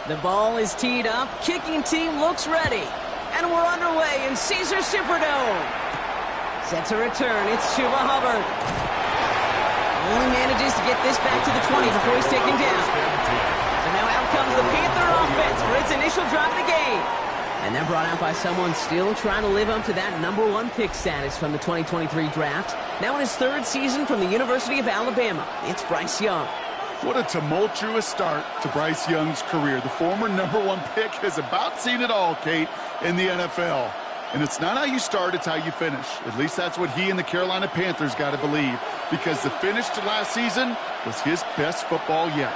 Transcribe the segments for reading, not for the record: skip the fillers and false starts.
The ball is teed up. Kicking team looks ready. And we're underway in Caesar Superdome. Sets a return. It's Chuba Hubbard. Only manages to get this back to the 20 before he's taken down. So now out comes the Panther offense for its initial drive of the game. And they're brought out by someone still trying to live up to that #1 pick status from the 2023 draft. Now in his 3rd season from the University of Alabama, it's Bryce Young. What a tumultuous start to Bryce Young's career. The former #1 pick has about seen it all, Kate, in the NFL. And it's not how you start, it's how you finish. At least that's what he and the Carolina Panthers got to believe, because the finish to last season was his best football yet.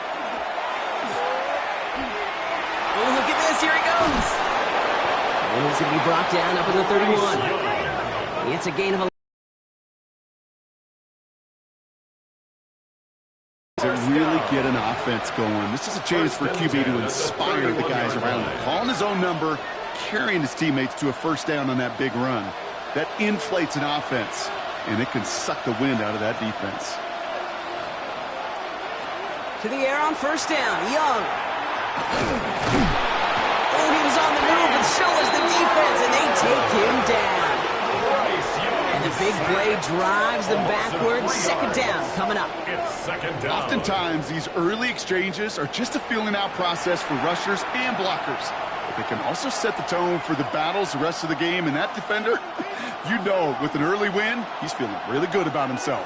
Oh, look at this. Here he goes. And he's going to be brought down up at the 31. It's a gain of 11. Really get an offense going. This is a chance for QB to inspire the guys around him. Calling his own number, carrying his teammates to a first down on that big run. That inflates an offense, and it can suck the wind out of that defense. To the air on first down. Young. Oh, he was on the move, but so was the defense, and they take him down. And the big play drives them backwards. Second down coming up. Oftentimes, these early exchanges are just a feeling out process for rushers and blockers. But they can also set the tone for the battles the rest of the game. And that defender, you know, with an early win, he's feeling really good about himself.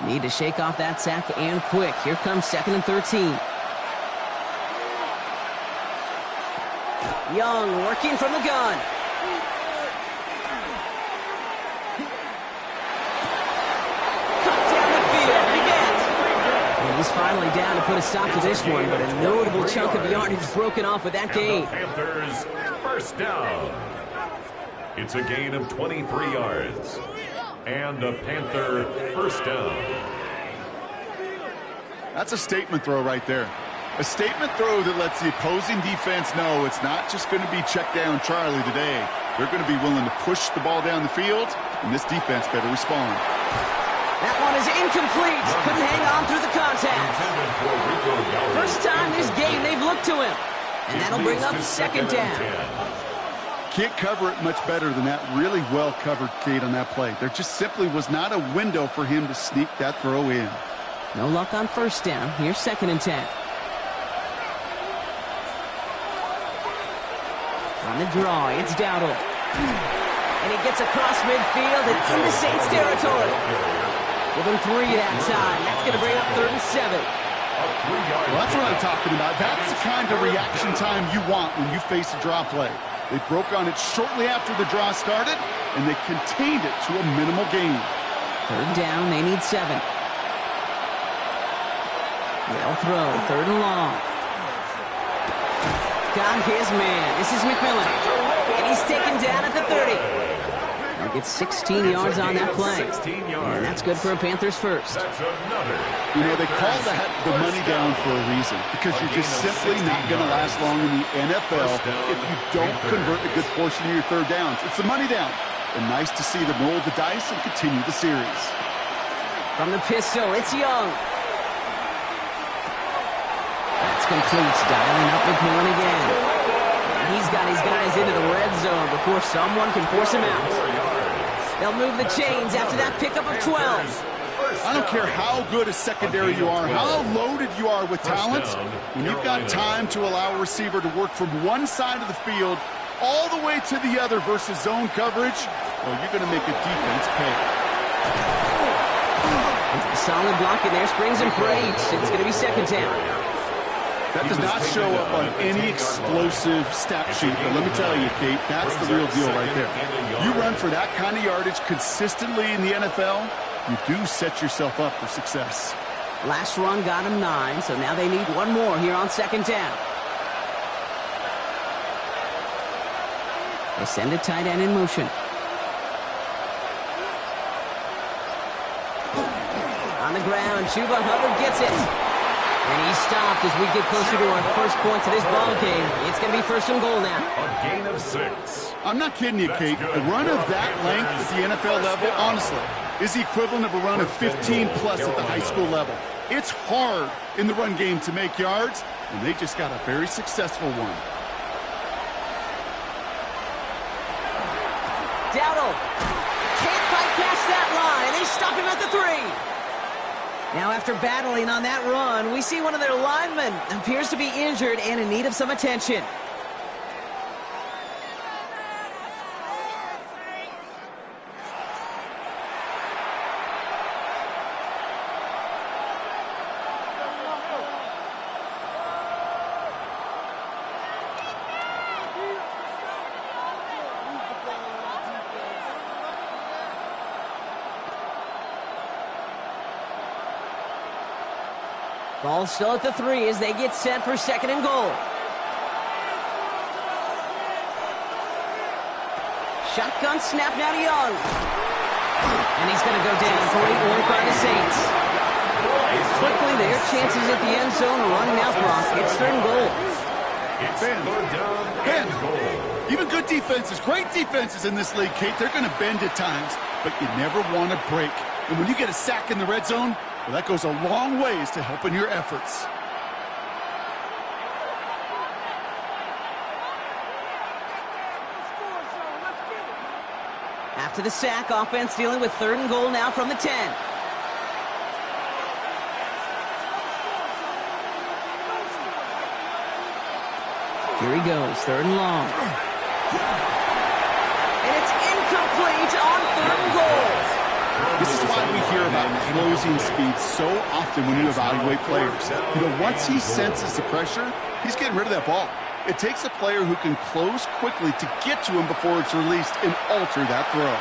Need to shake off that sack and quick. Here comes 2nd and 13. Young working from the gun. Cut down the field again. And he's finally down to put a stop to this one, but a notable chunk of yardage broken off with that gain. Panthers first down. It's a gain of 23 yards. And a Panther first down. That's a statement throw right there. A statement throw that lets the opposing defense know it's not just going to be check down Charlie today. They're going to be willing to push the ball down the field, and this defense better respond. That one is incomplete. Couldn't hang on through the contact. First time this game they've looked to him. And that'll bring up 2nd down. Can't cover it much better than that. Really well covered, Kate, on that play. There just simply was not a window for him to sneak that throw in. No luck on first down. Here's 2nd and 10. On the draw, it's Dowdle. And he gets across midfield and into Saints territory. Give him 3 that time. That's going to bring up 3rd and 7. Well, that's what I'm talking about. That's the kind of reaction time you want when you face a draw play. They broke on it shortly after the draw started, and they contained it to a minimal gain. 3rd down, they need 7. They'll throw, 3rd and long. Got his man. This is McMillan. And he's taken down at the 30. He'll get 16 yards on that play. And that's good for a Panthers first. You know, they call that the money down for a reason, because you're just simply not going to last long in the NFL if you don't convert a good portion of your 3rd downs. It's the money down. And nice to see them roll the dice and continue the series. From the pistol, it's Young. That's complete. Dialing up McMillan again. And he's got his guys into the red zone before someone can force him out. They'll move the chains after that pickup of 12. I don't care how good a secondary you are, how loaded you are with talent, when you've got time to allow a receiver to work from one side of the field all the way to the other versus zone coverage, well, you're going to make a defense pay. Solid block in there, springs him for 8. It's going to be 2nd down. That does not show up on any explosive stat sheet, but let me tell you, Kate, that's the real deal right there. You run for that kind of yardage consistently in the NFL, you do set yourself up for success. Last run got him 9, so now they need 1 more here on 2nd down. They send a tight end in motion. On the ground, Chuba Hubbard gets it. And he's stopped as we get closer to our first point to this ball game. It's going to be first and goal now. A gain of 6. I'm not kidding you, Kate. A run of that length at the NFL level, honestly, is the equivalent of a run of 15-plus at the high school level. It's hard in the run game to make yards, and they just got a very successful one. Dowdle can't quite pass that line. They stop him at the 3. Now, after battling on that run, we see one of their linemen appears to be injured and in need of some attention. Ball still at the 3 as they get set for second and goal. Shotgun snap now to Young. And he's going to go down. Great work by the Saints. Quickly, their chances at the end zone are running out, Brock. It's third and goal. Ben, even good defenses, great defenses in this league, Kate, they're going to bend at times, but you never want to break. And when you get a sack in the red zone, well, that goes a long ways to helping your efforts. After the sack, offense dealing with third and goal now from the 10. Here he goes, third and long. And it's incomplete on third and goal. This is why we hear about closing speed so often when you evaluate players. You know, once he senses the pressure, he's getting rid of that ball. It takes a player who can close quickly to get to him before it's released and alter that throw.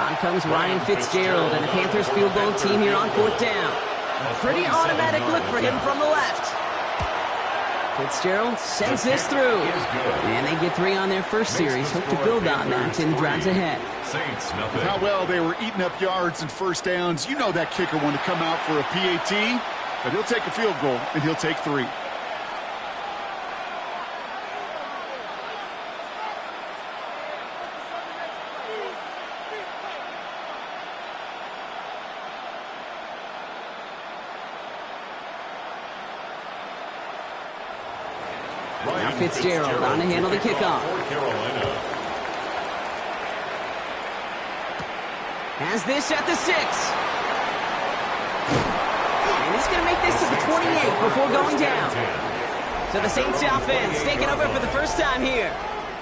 On comes Ryan Fitzgerald and the Panthers field goal team here on fourth down. A pretty automatic look for him from the left. Fitzgerald sends this through. And they get 3 on their first series. Hope to build on that in the drives ahead. With how well they were eating up yards and first downs, you know that kicker wanted to come out for a PAT, but he'll take a field goal, and he'll take 3. Now Fitzgerald on to handle the kickoff. Has this at the 6. And he's going to make this to the 28 before going down. So the Saints offense taking over for the first time here.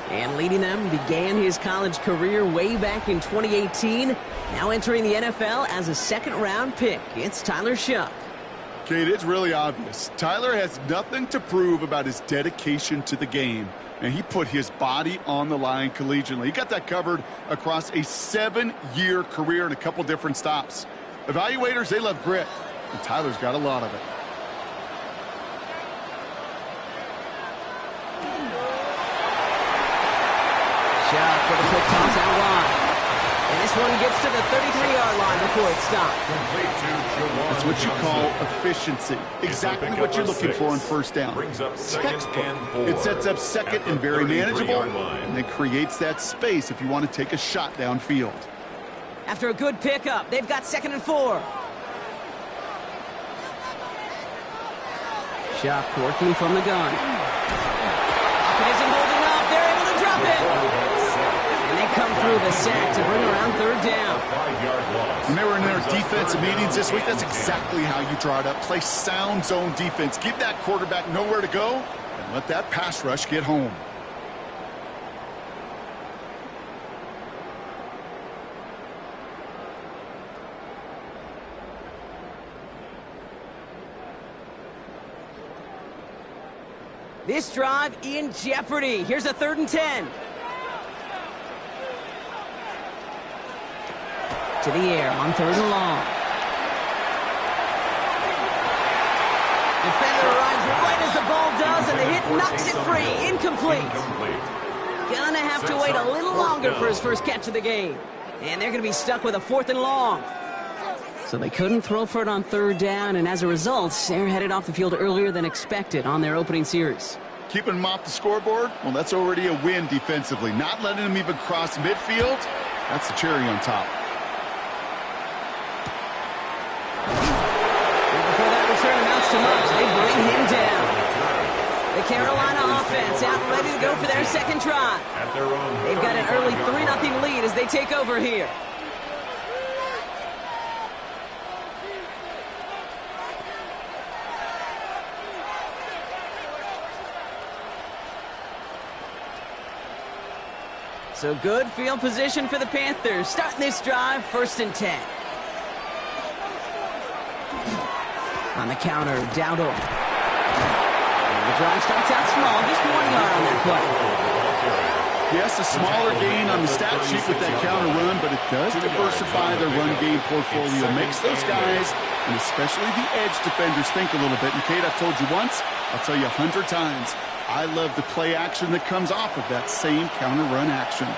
And leading them began his college career way back in 2018. Now entering the NFL as a second-round pick. It's Tyler Shough. Kate, it's really obvious. Tyler has nothing to prove about his dedication to the game. And he put his body on the line collegiately. He got that covered across a 7-year career in a couple different stops. Evaluators, they love grit. And Tyler's got a lot of it. Shough with a quick toss out wide. And this one gets to the 33-yard line before it's stopped. That's what you call efficiency. Exactly what you're looking for on first down. Textbook. It sets up second and very manageable, and it creates that space if you want to take a shot downfield. After a good pickup, they've got second and 4. Shough working from the gun. Pocket isn't holding up. They're able to drop it. And they come through the sack to bring around third down. When they were in their defensive meetings this week, that's exactly how you draw it up. Play sound zone defense. Give that quarterback nowhere to go, and let that pass rush get home. This drive in jeopardy. Here's a 3rd and 10. To the air on 3rd and long. Defender arrives right as the ball does, and the hit knocks it free. Incomplete. Gonna have to wait a little longer for his first catch of the game. And they're going to be stuck with a 4th and long. So they couldn't throw for it on third down, and as a result, they're headed off the field earlier than expected on their opening series. Keeping them off the scoreboard, well, that's already a win defensively. Not letting them even cross midfield, that's the cherry on top. Before that return amounts to much, they bring him down. The Carolina offense out and ready to go for their second try. They've got an early 3-0 lead as they take over here. So good field position for the Panthers. Starting this drive, 1st and 10. On the counter, Dowdle. The drive starts out small, just 1 yard on that play. Yes, a smaller gain on the stat sheet with that counter run, but it does diversify their run game portfolio. Makes those guys, and especially the edge defenders, think a little bit. And Kate, I've told you once, I'll tell you 100 times. I love the play action that comes off of that same counter run action.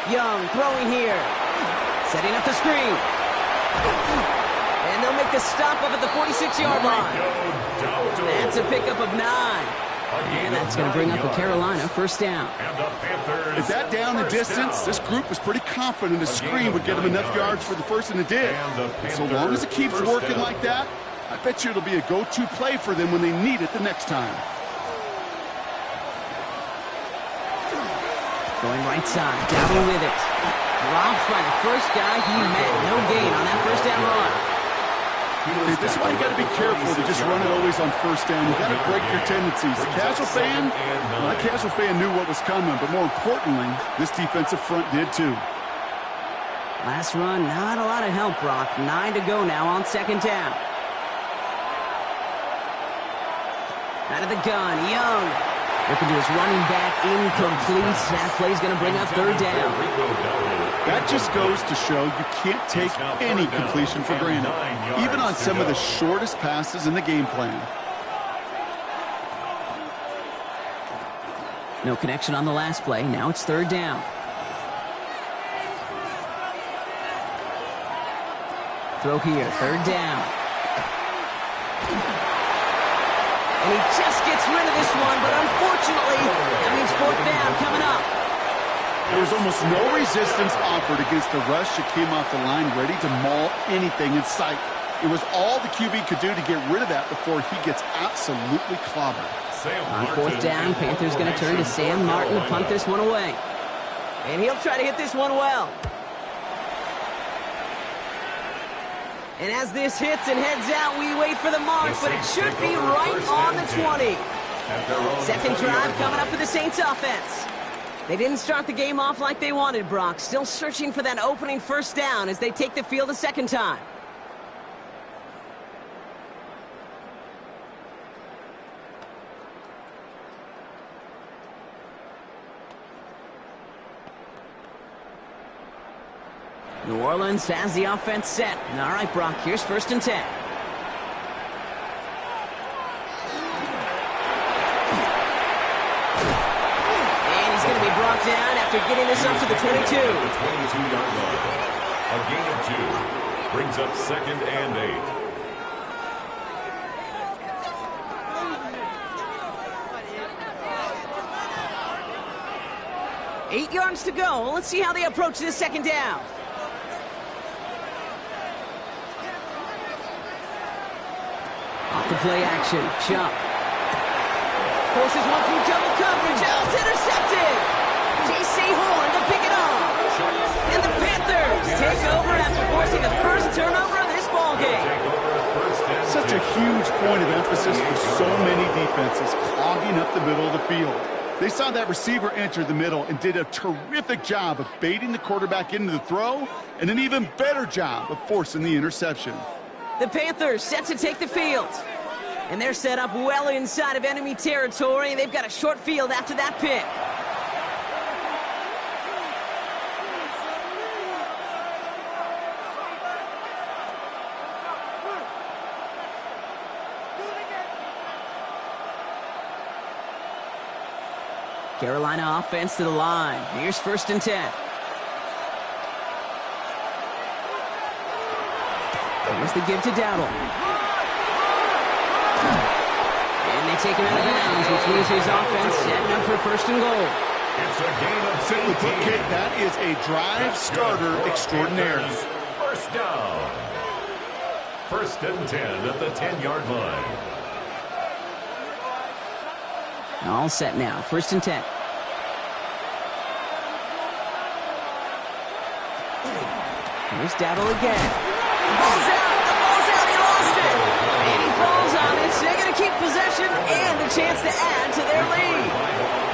Young throwing here. Setting up the screen. And they'll make the stop up at the 46-yard line. That's a pickup of 9. And that's going to bring up a Carolina 1st down. If that down the distance, this group was pretty confident the screen would get them enough yards for the first, and it did. And so long as it keeps working like that, I bet you it'll be a go-to play for them when they need it the next time. Going right side, Dowdle with it. Drops by the first guy he met. No gain on that 1st down run. Hey, this is why you got to be careful to just run it always on 1st down. You got to break your tendencies. The casual fan, well, that casual fan knew what was coming, but more importantly, this defensive front did too. Last run, not a lot of help, Brock. 9 to go now on 2nd down. Out of the gun, Young. Looking to his running back, incomplete. That play's going to bring up 3rd down. That just goes to show you can't take any completion for granted, even on some of the shortest passes in the game plan. No connection on the last play. Now it's 3rd down. Throw here, 3rd down. And he just gets rid of this one, but unfortunately, that means 4th down coming up. There was almost no resistance offered against the rush that came off the line ready to maul anything in sight. It was all the QB could do to get rid of that before he gets absolutely clobbered. On 4th down, Panthers going to turn to Sam Martin to punt this one away. And he'll try to hit this one well. And as this hits and heads out, we wait for the mark, but it should be right on the 20. 2nd drive coming up for the Saints offense. They didn't start the game off like they wanted, Brock. Still searching for that opening 1st down as they take the field a 2nd time. New Orleans has the offense set. All right, Brock, here's 1st and 10. And he's going to be brought down after getting this up to the 22. The 22-yard line. A gain of 2 brings up 2nd and 8. 8 yards to go. Let's see how they approach this 2nd down. Off the play action, Chuck. Forces one through double coverage. Oh, it's intercepted. J.C. Horn to pick it up. And the Panthers take over after forcing the 1st turnover of this ballgame. Such a huge point of emphasis for so many defenses, clogging up the middle of the field. They saw that receiver enter the middle and did a terrific job of baiting the quarterback into the throw, and an even better job of forcing the interception. The Panthers set to take the field. And they're set up well inside of enemy territory. They've got a short field after that pick. Carolina offense to the line. Here's 1st and 10. Here's the give to Dowdle. And they take him out of bounds, which means his offense setting up for first and goal. It's a gain of Simply put, Kit, that is a drive starter extraordinaire. First down. First and 10 at the 10-yard line. All set now. First and 10. Here's Dowdle again. The ball's out. The ball's out. He lost it. And he falls on it. So they're going to keep possession and a chance to add to their lead.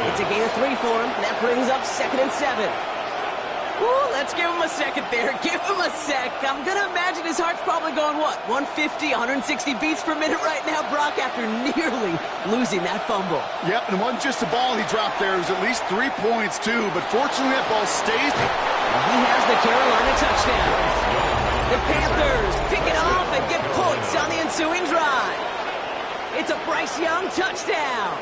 It's a gain of 3 for him. That brings up 2nd and 7. Ooh, let's give him a second there. Give him a sec. I'm going to imagine his heart's probably going, what, 150, 160 beats per minute right now, Brock, after nearly losing that fumble. Yep, and it wasn't just a ball he dropped there. It was at least 3 points, too. But fortunately, that ball stays. He has the Carolina touchdown. The Panthers pick it off and get points on the ensuing drive. It's a Bryce Young touchdown.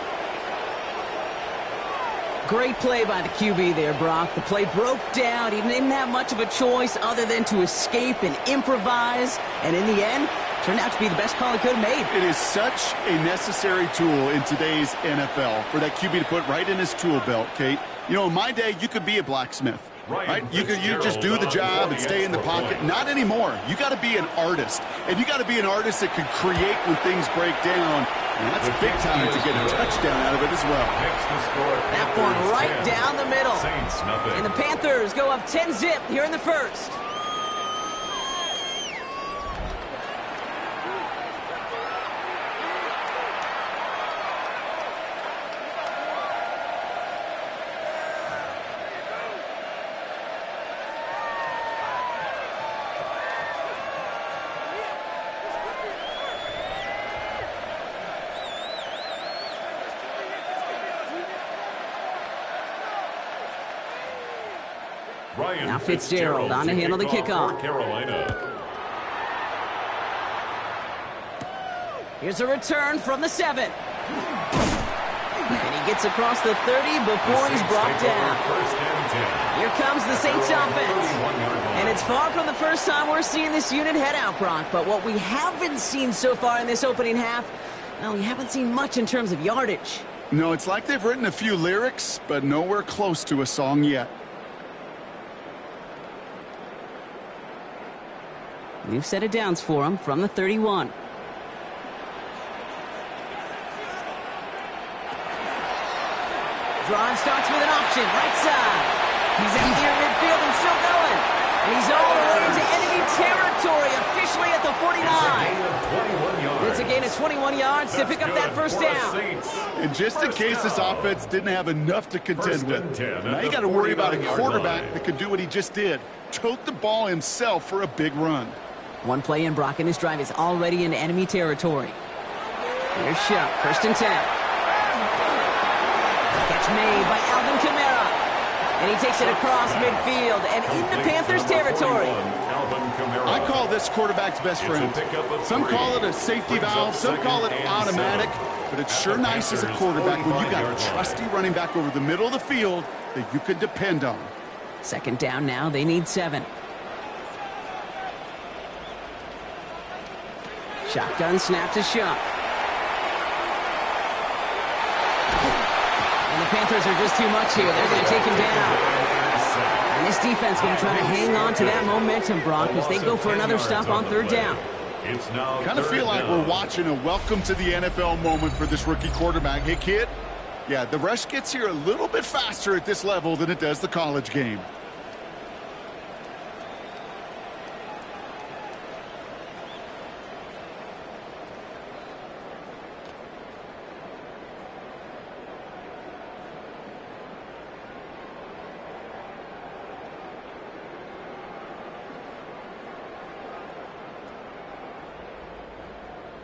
Great play by the QB there, Brock. The play broke down. He didn't have much of a choice other than to escape and improvise. And in the end, turned out to be the best call he could have made. It is such a necessary tool in today's NFL for that QB to put right in his tool belt, Kate. You know, in my day, you could be a blacksmith. Right? You just do the job and stay in the pocket. Not anymore. You got to be an artist. And you got to be an artist that can create when things break down. And that's big time to get a touchdown out of it as well. That one right down the middle. And the Panthers go up 10-zip here in the first. Now Fitzgerald on to handle the kickoff. Carolina. Here's a return from the 7. And he gets across the 30 before he's brought down. Here comes the Saints offense. And it's far from the first time we're seeing this unit head out, Brock. But what we haven't seen so far in this opening half, well, we haven't seen much in terms of yardage. No, it's like they've written a few lyrics, but nowhere close to a song yet. New set of downs for him from the 31. Drive starts with an option, right side. He's out near midfield and still going. And he's all the way into enemy territory, officially at the 49. It's a gain of 21 yards to pick up that first down. And just in case this offense didn't have enough to contend with, now you got to worry about a quarterback that could do what he just did. Tote the ball himself for a big run. One play in, Brock, and this drive is already into enemy territory. Here's Shuck, first and 10. Catch made by Alvin Kamara. And he takes it across midfield and into Panthers territory. I call this quarterback's best friend. Some call it a safety valve, some call it automatic, but it's sure nice as a quarterback when you got a trusty running back over the middle of the field that you can depend on. Second down now, they need 7. Shotgun snap to Shuck. And the Panthers are just too much here. They're going to take him down. And this defense going to try to hang on to that momentum, Brock, as they go for another stop on third down. Kind of feel like we're watching a welcome to the NFL moment for this rookie quarterback. Hey, kid, yeah, the rush gets here a little bit faster at this level than it does the college game.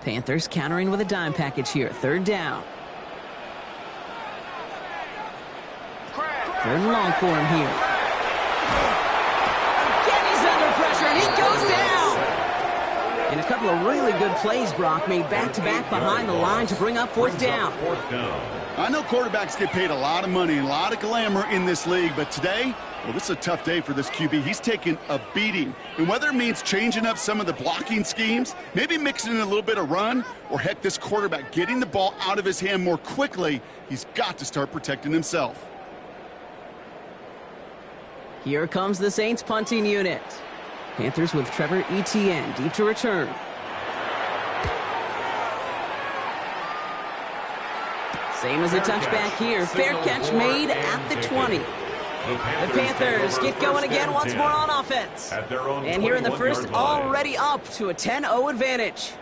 Panthers countering with a dime package here. Third down. Third and long for him here. Again, he's under pressure, and he goes down. And a couple of really good plays, Brock, made back-to-back behind the line to bring up fourth down. I know quarterbacks get paid a lot of money and a lot of glamour in this league, but today, well, this is a tough day for this QB. He's taking a beating. And whether it means changing up some of the blocking schemes, maybe mixing in a little bit of run, or heck, this quarterback getting the ball out of his hand more quickly, he's got to start protecting himself. Here comes the Saints punting unit. Panthers with Trevor Etienne deep to return. Same as a touchback here. Fair catch made at the 20. The Panthers get going again once more on offense. And here in the first, already up to a 10-0 advantage.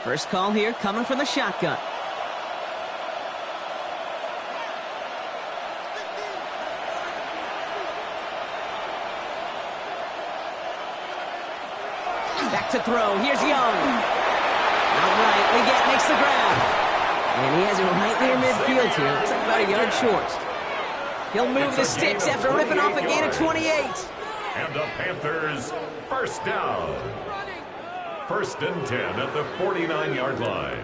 First call here coming from the shotgun. Back to throw. Here's Young. Outright, Leggett makes the grab. And he has it right near midfield here. Looks like about a yard short. He'll move the sticks after ripping off a gain of 28. And the Panthers, first down. First and 10 at the 49-yard line.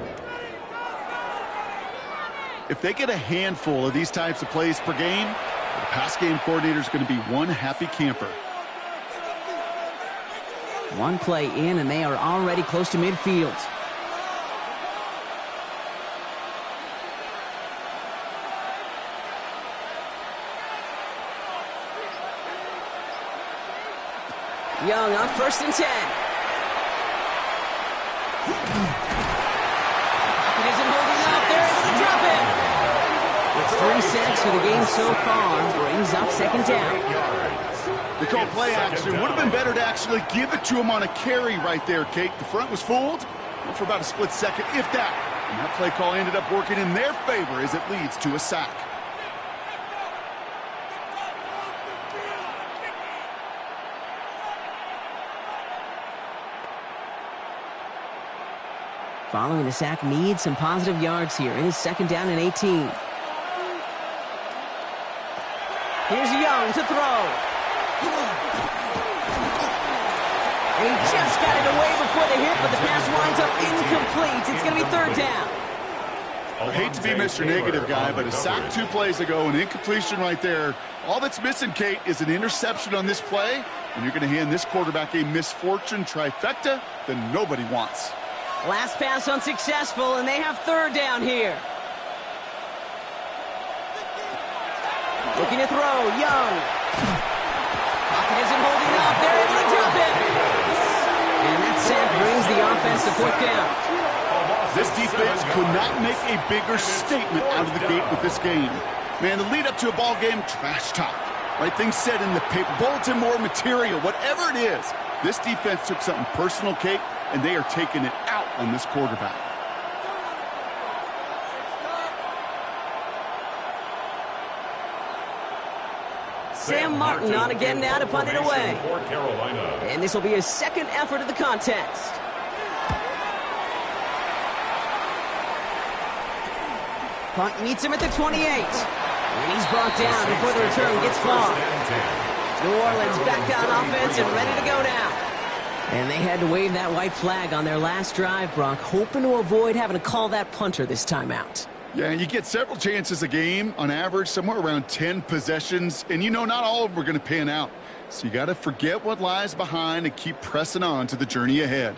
If they get a handful of these types of plays per game, the pass game coordinator is going to be one happy camper. One play in, and they are already close to midfield. Young on first and 10. Pocket isn't holding up. They're able to drop it. It's 3 sacks for the game so far. Brings up second down. They call play action. Would have been better to actually give it to him on a carry right there, Kate. The front was fooled for about a split second, if that. And that play call ended up working in their favor as it leads to a sack. Following the sack, needs some positive yards here. It is second down and 18. Here's Young to throw. And he just got it away before the hit, but the pass winds up incomplete. It's going to be third down. I hate to be Mr. Negative guy, but a sack 2 plays ago, an incompletion right there. All that's missing, Kate, is an interception on this play, and you're going to hand this quarterback a misfortune trifecta that nobody wants. Last pass unsuccessful, and they have third down here. Looking to throw, Young. Pocket isn't holding up. They're able to drop it. And that sack brings the offense to fourth down. This defense could not make a bigger statement out of the gate with this game. Man, the lead up to a ball game, trash talk. Right things said in the paper, bulletin board material, whatever it is. This defense took something personal, Kate, and they are taking it out on this quarterback. Sam Martin on again now to punt it away. And this will be his second effort of the contest. Punt meets him at the 28. And he's brought down before the return gets far. New Orleans back on offense and ready to go now. And they had to wave that white flag on their last drive, Brock, hoping to avoid having to call that punter this time out. Yeah, you get several chances a game, on average, somewhere around 10 possessions, and you know not all of them are going to pan out. So you got to forget what lies behind and keep pressing on to the journey ahead.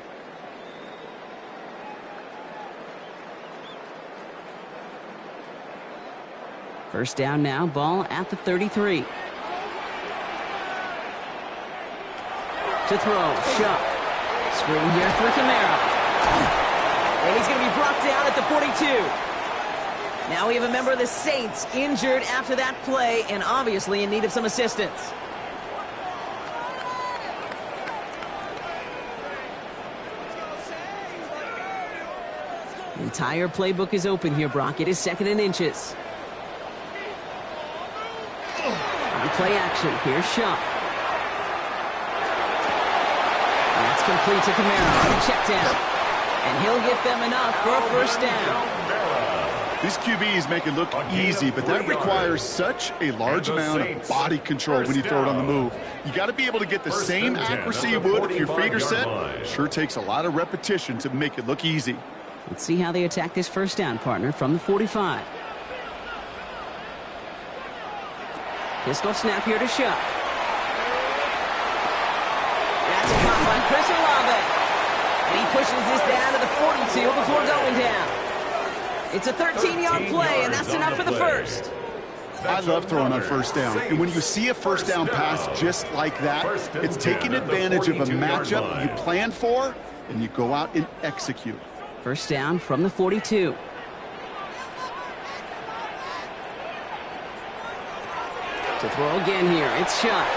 First down now, ball at the 33. To throw, Shuck. Screen here for Kamara. And he's going to be brought down at the 42. Now we have a member of the Saints injured after that play and obviously in need of some assistance. The entire playbook is open here, Brock. It is second and inches. On play action, here's Shuck. complete to Kamara on the check down. And he'll get them enough for a first down. These QBs make it look easy, but that requires such a large amount of body control when you throw it on the move. You got to be able to get the same accuracy you would if your feet are set. Sure takes a lot of repetition to make it look easy. Let's see how they attack this first down, partner, from the 45. Pistol snap here to Shuck. That's caught by Chris Olave. And he pushes this down to the 42 before going down. It's a 13-yard play, and that's enough for the first. I love throwing on first down. And when you see a first down pass just like that, it's taking advantage of a matchup you planned for, and you go out and execute. First down from the 42. To throw again here, it's Shuck.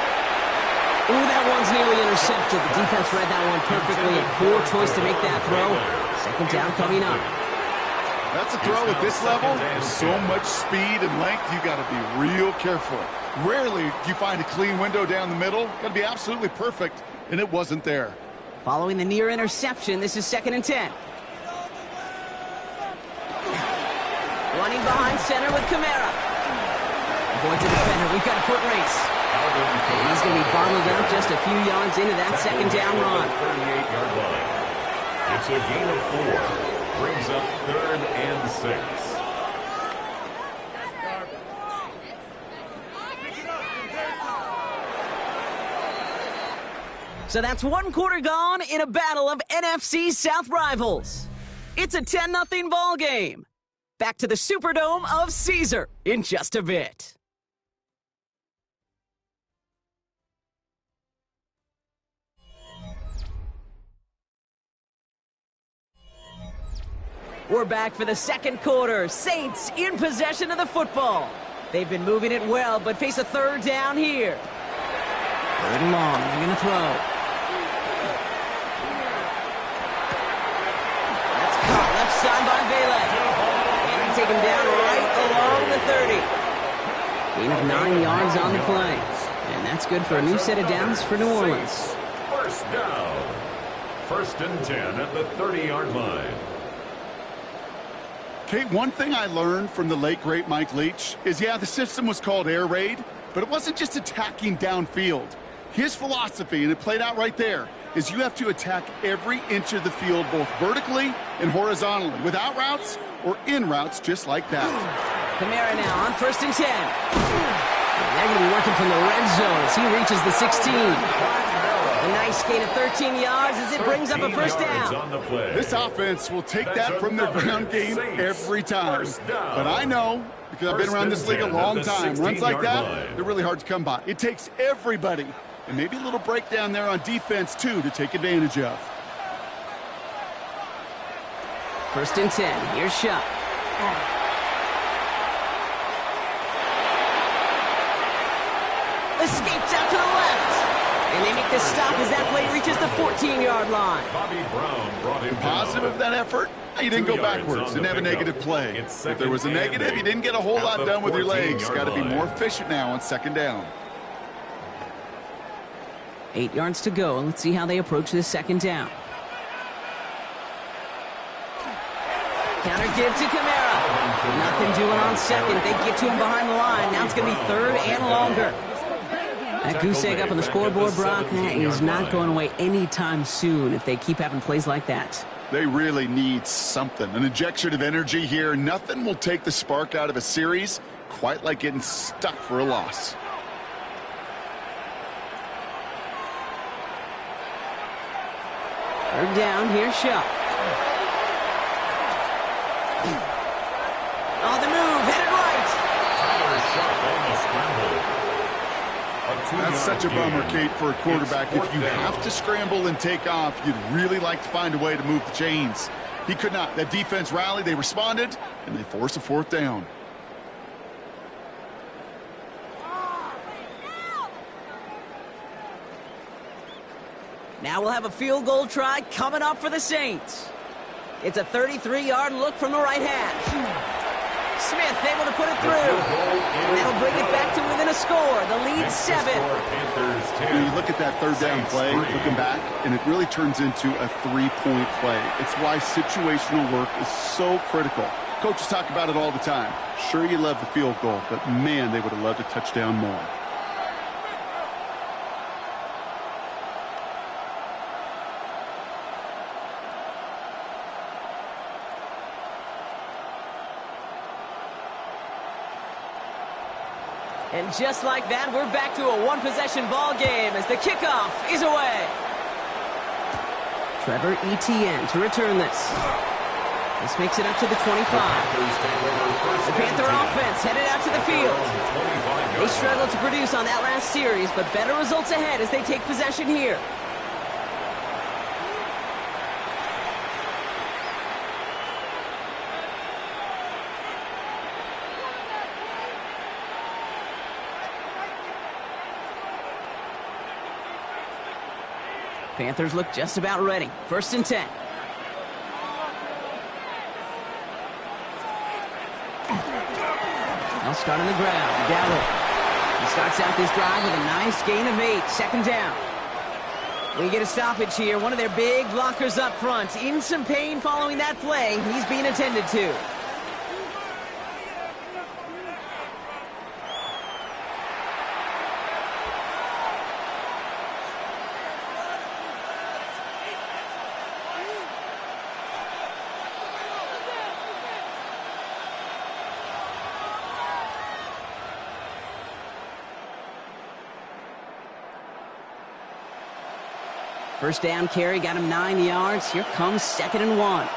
Ooh, that one's nearly intercepted. The defense read that one perfectly. A poor choice to make that throw. Second down coming up. That's a throw at this level. There's so much speed and length, you got to be real careful. Rarely do you find a clean window down the middle. Got to be absolutely perfect, and it wasn't there. Following the near interception, this is 2nd and 10. Running behind center with Kamara. Avoids a defender. We've got a foot race. And he's going to be bottled up just a few yards into that second down run. 38-yard line. It's a gain of 4. Brings up 3rd and 6. So that's one quarter gone in a battle of NFC South rivals. It's a 10-0 ball game. Back to the Superdome of Caesar in just a bit. We're back for the second quarter. Saints in possession of the football. They've been moving it well, but face a third down here. Third and long. They're going to throw. That's caught left side by Bailey. And he take him down right along the 30. Gain of 9 yards on the play. And that's good for a new set of downs for New Orleans. First down. 1st and 10 at the 30-yard line. Kate, one thing I learned from the late, great Mike Leach is, yeah, the system was called air raid, but it wasn't just attacking downfield. His philosophy, and it played out right there, is you have to attack every inch of the field, both vertically and horizontally, without routes or in routes just like that. Kamara now on 1st and 10. And they're going to be working from the red zone as he reaches the 16. A nice gain of 13 yards as it brings up a first down. This offense will take that from their ground game every time. But I know, because I've been around this league a long time, runs like that, they're really hard to come by. It takes everybody, and maybe a little breakdown there on defense, too, to take advantage of. 1st and 10. Here's Shuck. Escapes out to the left. And they make the stop as that play reaches the 14-yard line. Bobby Brown brought him positive of that effort, you didn't go backwards. Didn't have a negative play. If there was a negative, you didn't get a whole lot done with your legs. Got to be more efficient now on 2nd down. 8 yards to go. Let's see how they approach this 2nd down. Counter give to Kamara. Nothing doing on 2nd. They get to him behind the line. Now it's going to be 3rd and longer. That goose egg up on the scoreboard, Brock, is not going away anytime soon if they keep having plays like that. They really need something. An injection of energy here. Nothing will take the spark out of a series quite like getting stuck for a loss. Third down, here's Shuck. On the move, headed right. On the scramble. That's such a bummer, Kate, for a quarterback. If you have to scramble and take off, you'd really like to find a way to move the chains. He could not. That defense rallied, they responded, and they forced a 4th down. Now we'll have a field goal try coming up for the Saints. It's a 33-yard look from the right hash. Smith able to put it through. And that'll bring it back to within a score. The lead 7. Panthers 10. You look at that third down play, looking back, and it really turns into a 3-point play. It's why situational work is so critical. Coaches talk about it all the time. Sure, you love the field goal, but man, they would have loved a touchdown more. And just like that, we're back to a one-possession ball game as the kickoff is away. Trevor Etienne to return this. This makes it up to the 25. The Panther offense headed out to the field. They struggled to produce on that last series, but better results ahead as they take possession here. Panthers look just about ready. 1st and 10. They'll start on the ground. Gallup. He starts out this drive with a nice gain of 8. 2nd down. We get a stoppage here. One of their big blockers up front. In some pain following that play. He's being attended to. First down carry, got him 9 yards. Here comes 2nd and 1.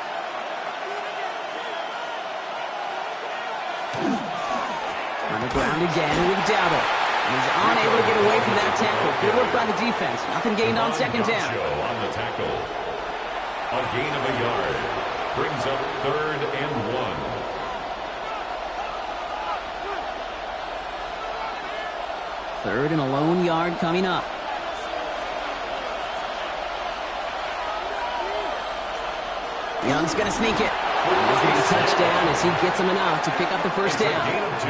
On the ground again with Dowdle. He's unable to get away from that tackle. Good work by the defense. Nothing gained on 2nd down. On the tackle. A gain of a yard. Brings up 3rd and 1. 3rd and a lone yard coming up. Young's going to sneak it. He's going to touchdown as he gets him enough to pick up the first down. Gain of 2.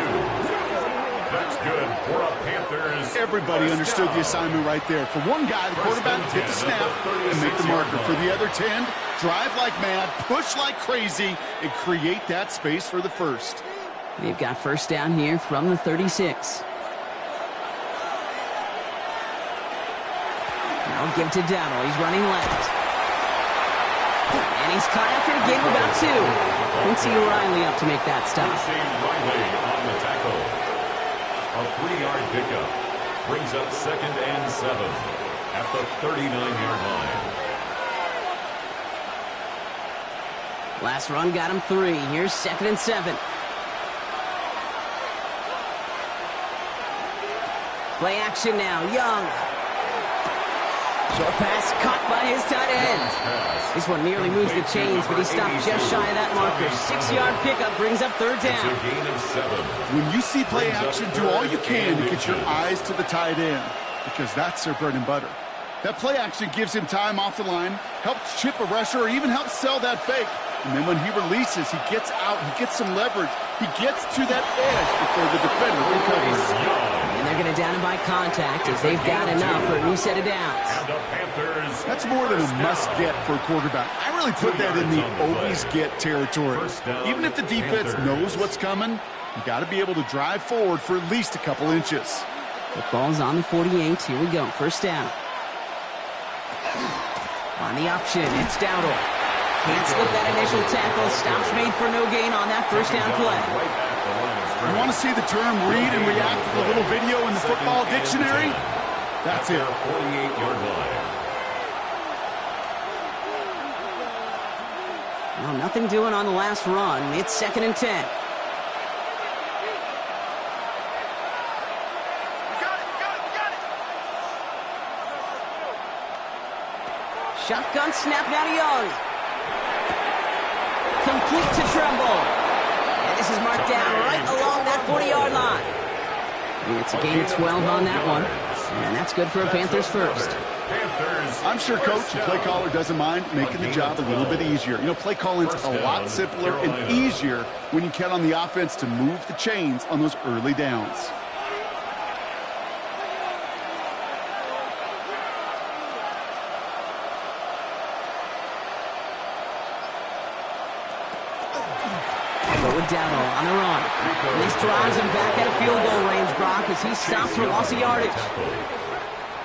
That's good for a Panthers. Everybody understood the assignment right there. For one guy, the quarterback, hit the snap and make the marker. For the other 10, drive like mad, push like crazy, and create that space for the first. They've got first down here from the 36. Now give to Dowdle. He's running left. And he's caught after a gain of about 2. Quincy Riley up to make that stop. Quincy Riley on the tackle. A 3-yard pickup. Brings up 2nd and 7 at the 39-yard line. Last run got him 3. Here's 2nd and 7. Play action now. Young. Short pass caught by his tight end. This one nearly moves the chains, but he stopped just shy of that marker. 6-yard pickup brings up 3rd down. It's a gain of 7. When you see play action, do all you can to get your eyes to the tight end, because that's their bread and butter. That play action gives him time off the line, helps chip a rusher, or even helps sell that fake. And then when he releases, he gets out, he gets some leverage. He gets to that edge before the defender recovers. And they're going to down him by contact as they've got enough for a new set of downs. That's more than a must-get for a quarterback. I really put that in the always-get territory. Even if the defense knows what's coming, you got to be able to drive forward for at least a couple inches. The ball's on the 48. Here we go. First down. On the option, it's Dowdle. Can't slip that initial tackle. Stops made for no gain on that first down play. You want to see the term read and react to the little video in the football dictionary? That's it. 48-yard line. Well, nothing doing on the last run. It's 2nd and 10. Shotgun snap now to Young. Complete to Tremble. And this is marked down right along that 40-yard line. And it's a gain of 12 on that one. And that's good for a Panthers first. I'm sure Coach, the play caller, doesn't mind making the job a little bit easier. You know, play calling's a lot simpler and easier when you count on the offense to move the chains on those early downs. Go with Dowdle on the run. And this drives him back at a field goal range, Brock, as he stops for loss of yardage.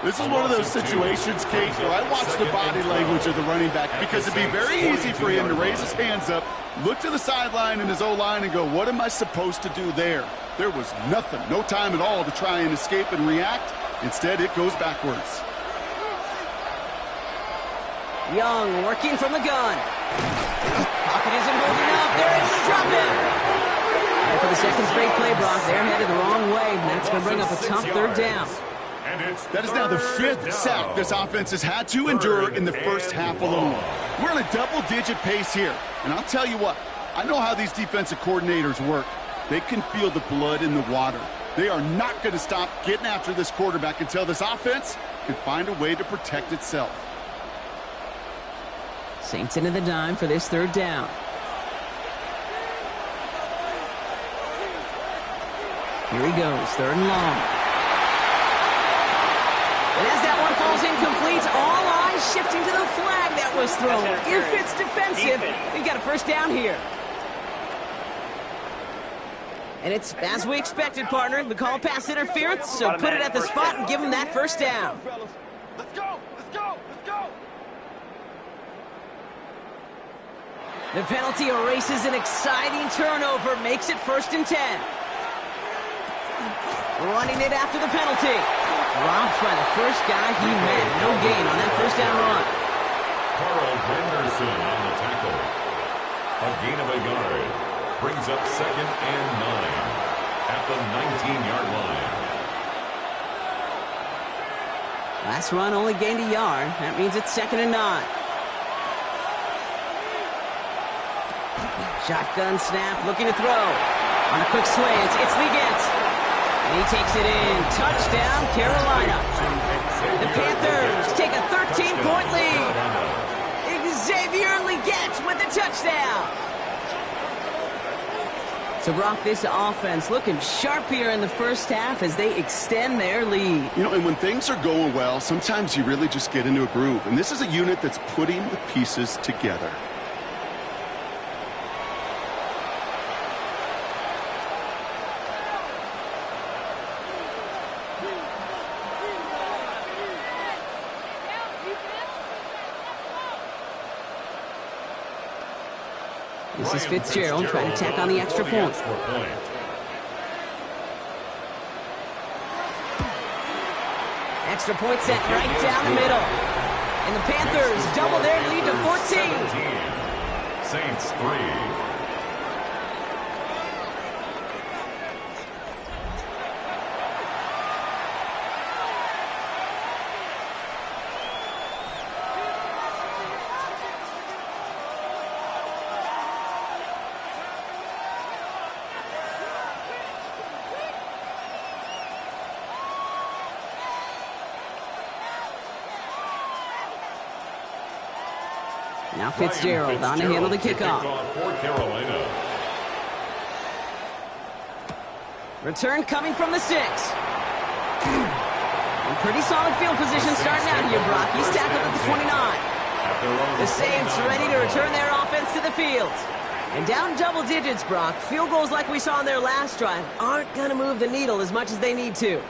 This is one of those situations, Kate, where I watch the body language of the running back because it'd be very easy for him to raise his hands up, look to the sideline in his O-line and go, what am I supposed to do there? There was nothing, no time at all to try and escape and react. Instead, it goes backwards. Young working from the gun. Pocket isn't holding up. They're able to drop him. And for the second straight play, Brock, they're headed the wrong way. And that's going to bring up a tough third down. That is now the 5th sack this offense has had to endure in the first half alone. We're on a double-digit pace here. And I'll tell you what, I know how these defensive coordinators work. They can feel the blood in the water. They are not going to stop getting after this quarterback until this offense can find a way to protect itself. Saints into the dime for this third down. Here he goes, third and long. And as that one falls incomplete, all eyes shifting to the flag that was thrown. If it's defensive, we've got a first down here. And it's as we expected, partner. The call pass interference, so put it at the spot and give him that first down. Let's go! Let's go! Let's go! The penalty erases an exciting turnover, makes it 1st and 10. Running it after the penalty. Drops by the first guy he met. No gain on that first down run. Carl Henderson on the tackle. A gain of a yard. Brings up 2nd and 9 at the 19-yard line. Last run only gained a yard. That means it's 2nd and 9. Shotgun snap, looking to throw. On a quick slant, it's Legette. And he takes it in. Touchdown, Carolina. The Panthers take a 13-point lead. Xavier Legette with the touchdown. So, Brock, this offense looking sharp here in the first half as they extend their lead. You know, and when things are going well, sometimes you really just get into a groove. And this is a unit that's putting the pieces together. This is Fitzgerald trying to tack on the extra point. Extra point set right down the middle. And the Panthers double their lead to 14. Saints 3. Now Fitzgerald on to handle the kickoff. For Carolina. Return coming from the 6. And pretty solid field position starting out here, Brock. He's tackled at the 29. The Saints ready to return their offense to the field. And down double digits, Brock. Field goals like we saw in their last drive aren't going to move the needle as much as they need to.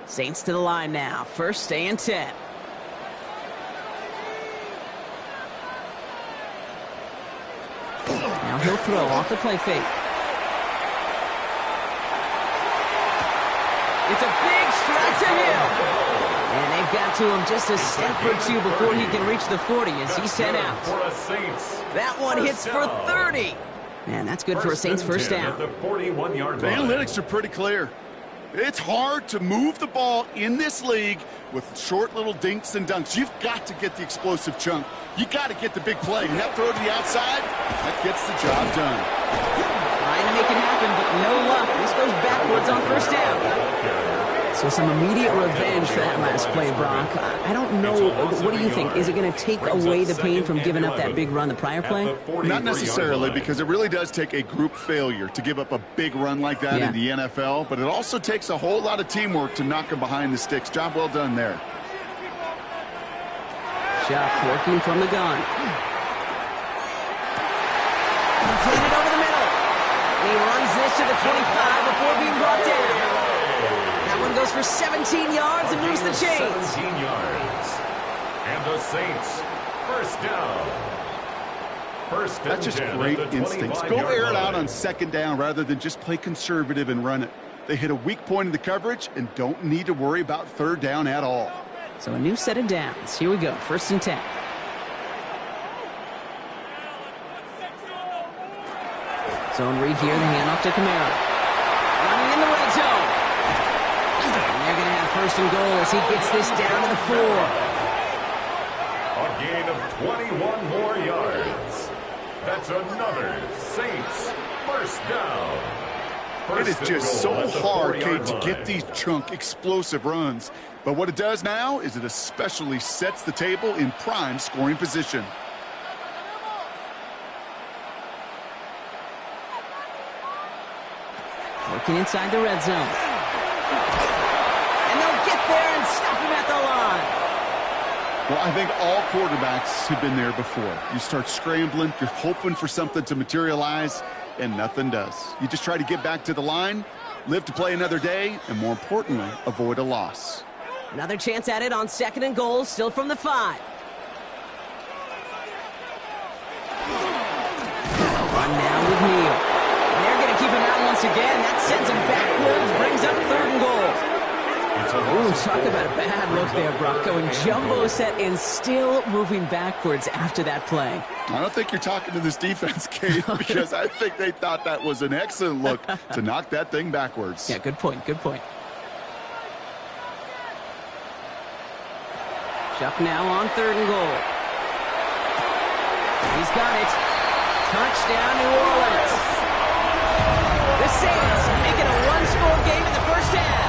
Saints to the line now. 1st and 10. Now he'll throw off the play fake. It's a big strike to him. And they've got to him just a step or two before he can reach the 40 as he's sent out. That one hits for 30. Man, that's good for a Saints first down. The 41-yard line. The analytics are pretty clear. It's hard to move the ball in this league with short little dinks and dunks. You've got to get the explosive chunk. You got to get the big play. And that throw to the outside, that gets the job done. Trying to make it happen, but no luck. This goes backwards on first down. So some immediate revenge for that last play, Brock. I don't know. What do you think? Is it going to take away the pain from giving up that big run the prior play? Not necessarily, because it really does take a group failure to give up a big run like that in the NFL, but it also takes a whole lot of teamwork to knock them behind the sticks. Job well done there. Shock working from the gun. Completed over the middle. And he runs this to the 25 before being brought down. That one goes for 17 yards and moves the chains. 17 yards. And the Saints, first down. That's just great instincts. Go air it out on second down rather than just play conservative and run it. They hit a weak point in the coverage and don't need to worry about third down at all. So a new set of downs. Here we go, 1st and 10. Zone read here, the handoff to Kamara. Running in the red zone. And they're going to have 1st and goal as he gets this down to the 4. A gain of 21 more yards. That's another Saints first down. It is just so hard, Kate, to get these chunk, explosive runs. But what it does now is it especially sets the table in prime scoring position. Working inside the red zone. And they'll get there and stop him at the line. Well, I think all quarterbacks have been there before. You start scrambling, you're hoping for something to materialize, and nothing does. You just try to get back to the line, live to play another day, and more importantly, avoid a loss. Another chance at it on 2nd and goal, still from the 5. Run now with Neal. And they're going to keep him out once again. That sends him backwards, brings up 3rd and goal. Ooh, talk about a bad look there, Brock. Going jumbo set and still moving backwards after that play. I don't think you're talking to this defense, Kate, because I think they thought that was an excellent look to knock that thing backwards. Yeah, good point, good point. Chuck now on 3rd and goal. He's got it. Touchdown, New Orleans. The Saints make it a one-score game in the first half.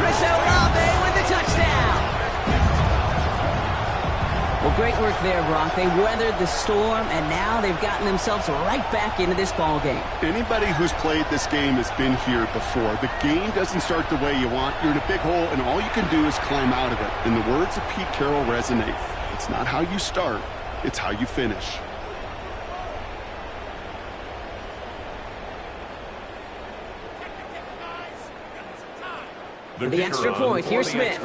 Chris Olave with the touchdown. Well, great work there, Brock. They weathered the storm, and now they've gotten themselves right back into this ball game. Anybody who's played this game has been here before. The game doesn't start the way you want. You're in a big hole, and all you can do is climb out of it. And the words of Pete Carroll resonate. It's not how you start, it's how you finish. The extra point, here's Smith.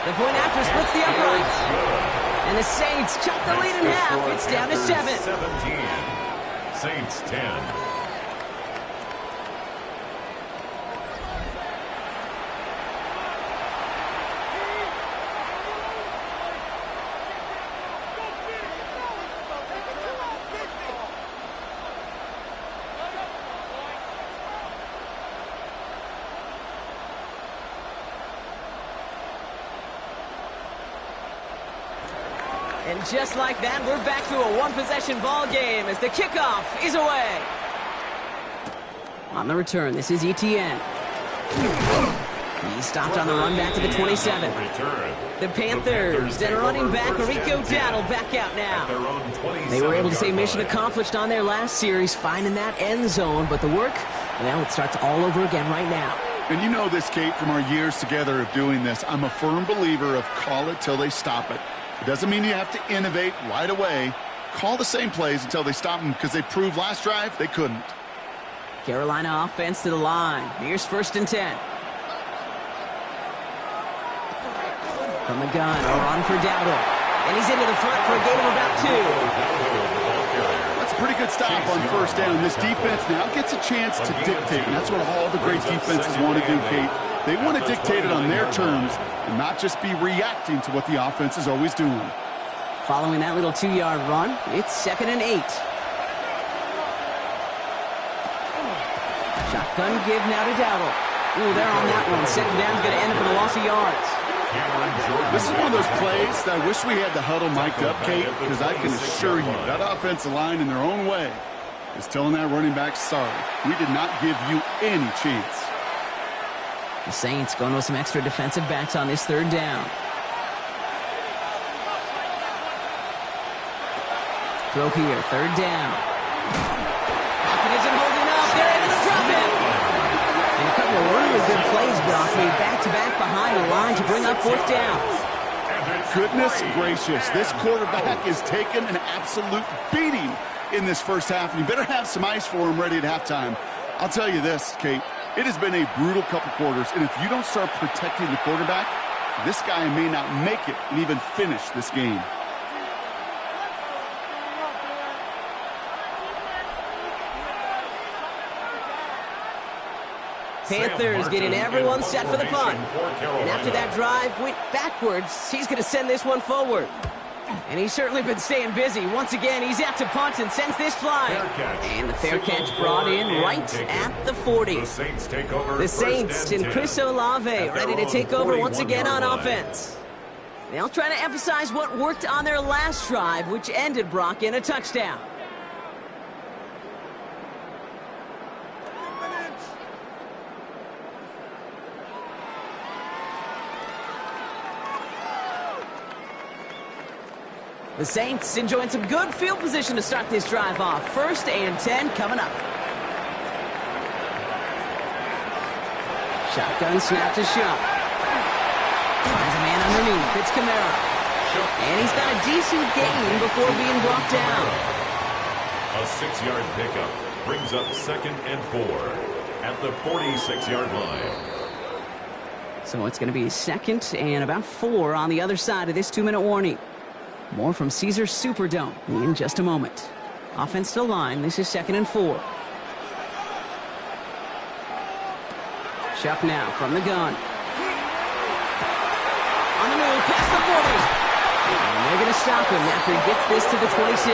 The point after splits the uprights. And the Saints chop the lead in half. It's down to 7. 17. Saints 10. And just like that, we're back to a one-possession ball game as the kickoff is away. On the return, this is Etienne. He stopped on the run back to the 27. The Panthers and running back Rico Dowdle back out now. They were able to say mission accomplished on their last series, finding that end zone, but the work, well, it starts all over again right now. And you know this, Kate, from our years together of doing this. I'm a firm believer of call it till they stop it. It doesn't mean you have to innovate right away. Call the same plays until they stop them, because they proved last drive they couldn't. Carolina offense to the line. Here's 1st and 10. From the gun, a run for Dowdle. And he's into the front for a gain of about 2. That's a pretty good stop on 1st down. This defense now gets a chance to dictate, and that's what all the great defenses want to do, Kate. They want to dictate it on their terms and not just be reacting to what the offense is always doing. Following that little 2-yard run, it's 2nd and 8. Shotgun give now to Dowdle. Ooh, they're on that one. 2nd down's going to end up in a loss of yards. This is one of those plays that I wish we had the huddle mic'd up, Kate, because I can assure you that offensive line in their own way is telling that running back, sorry, we did not give you any chance. The Saints going with some extra defensive backs on this third down. Throw here, third down. Pocket isn't holding up. They're able to drop it. And a couple of really good plays, Brock, made back-to-back behind the line to bring up fourth down. Goodness gracious, this quarterback is taking an absolute beating in this first half, and you better have some ice for him ready at halftime. I'll tell you this, Kate, it has been a brutal couple quarters, and if you don't start protecting the quarterback, this guy may not make it and even finish this game. Panthers getting everyone set for the punt. And after that drive went backwards, he's going to send this one forward. And he's certainly been staying busy. Once again, he's out to punt and sends this flying. And the fair catch brought in right at the 40. The Saints take over. The Saints and Chris Olave ready to take over once again on offense. They'll try to emphasize what worked on their last drive, which ended, Brock, in a touchdown. The Saints enjoying some good field position to start this drive off. 1st and 10 coming up. Shotgun snap to Shuck. Finds a man underneath. It's Kamara. And he's got a decent gain before being brought down. A 6-yard pickup brings up 2nd and 4 at the 46-yard line. So it's going to be 2nd and about 4 on the other side of this 2-minute warning. More from Caesars Superdome in just a moment. Offense still line. This is 2nd and 4. Shuck now from the gun. On the move, past the 40. And they're going to stop him after he gets this to the 26.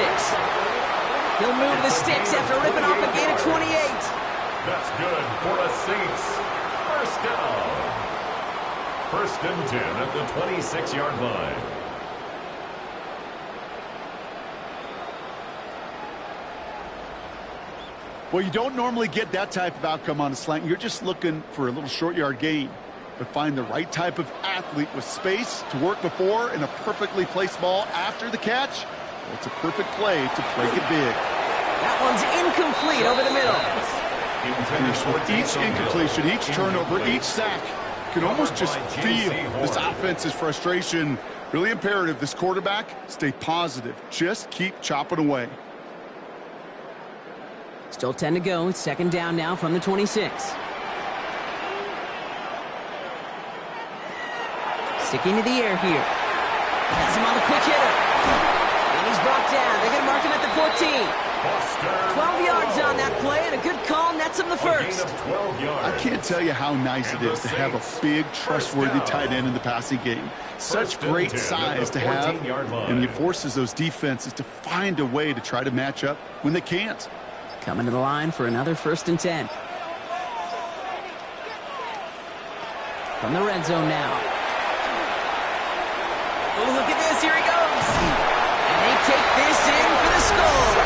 He'll move the sticks after ripping off a gain of 28. That's good for the Saints. First down. 1st and 10 at the 26-yard line. Well, you don't normally get that type of outcome on a slant. You're just looking for a little short yard gain. But find the right type of athlete with space to work before and a perfectly placed ball after the catch. Well, it's a perfect play to play it big. That one's incomplete over the middle. Each incompletion, each turnover, each sack, you can almost just feel this offense's frustration. Really imperative, this quarterback, stay positive. Just keep chopping away. Still 10 to go. It's 2nd down now from the 26. Sticking to the air here. Has him on the quick hitter. And he's brought down. They're going to mark him at the 14. 12 yards on that play, and a good call nets him the 1st. I can't tell you how nice it is to have a big, trustworthy tight end in the passing game. Such great size to have, and it forces those defenses to find a way to try to match up when they can't. Coming to the line for another 1st and 10. From the red zone now. Oh, look at this. Here he goes. And they take this in for the score.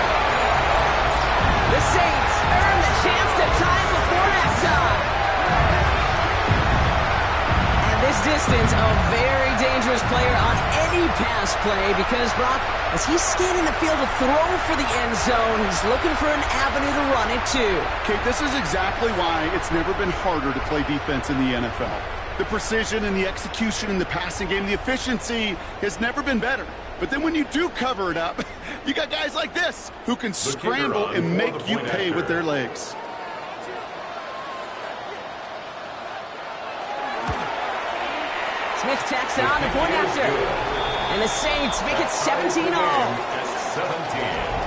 The Saints earn the chance to tie before halftime. And this distance, a very dangerous player on any pass play because, Brock, as he's scanning the field to throw for the end zone, he's looking for an avenue to run it too. Kate, this is exactly why it's never been harder to play defense in the NFL. The precision and the execution in the passing game, the efficiency has never been better. But then when you do cover it up, you got guys like this who can scramble and make you pay with their legs. Smith tacks on the point after. And the Saints make it 17-all. 17.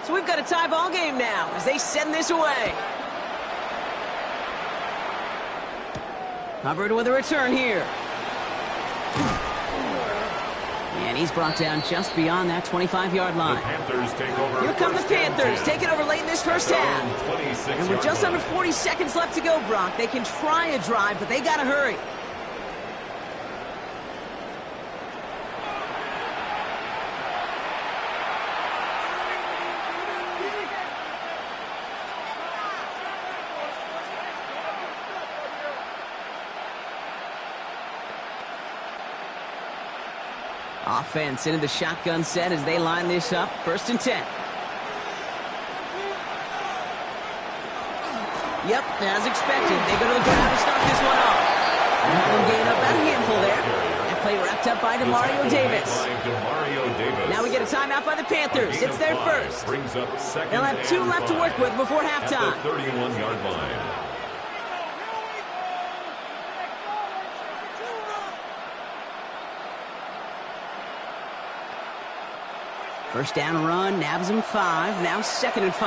So we've got a tie ball game now as they send this away. Hubbard with a return here. And he's brought down just beyond that 25-yard line. The Panthers take over. Here come the Panthers, taking over late in this first half. And with just under 40 seconds left to go, Brock, they can try a drive, but they got to hurry. Offense into the shotgun set as they line this up. 1st and 10. Yep, as expected. They go to the ground to start this one off. And have them gain up about a handful there. And play wrapped up by Demario Davis. Now we get a timeout by the Panthers. It's their first. They'll have 2 left to work with before halftime. 31-yard line. First down run, nabs him 5. Now 2nd and 5.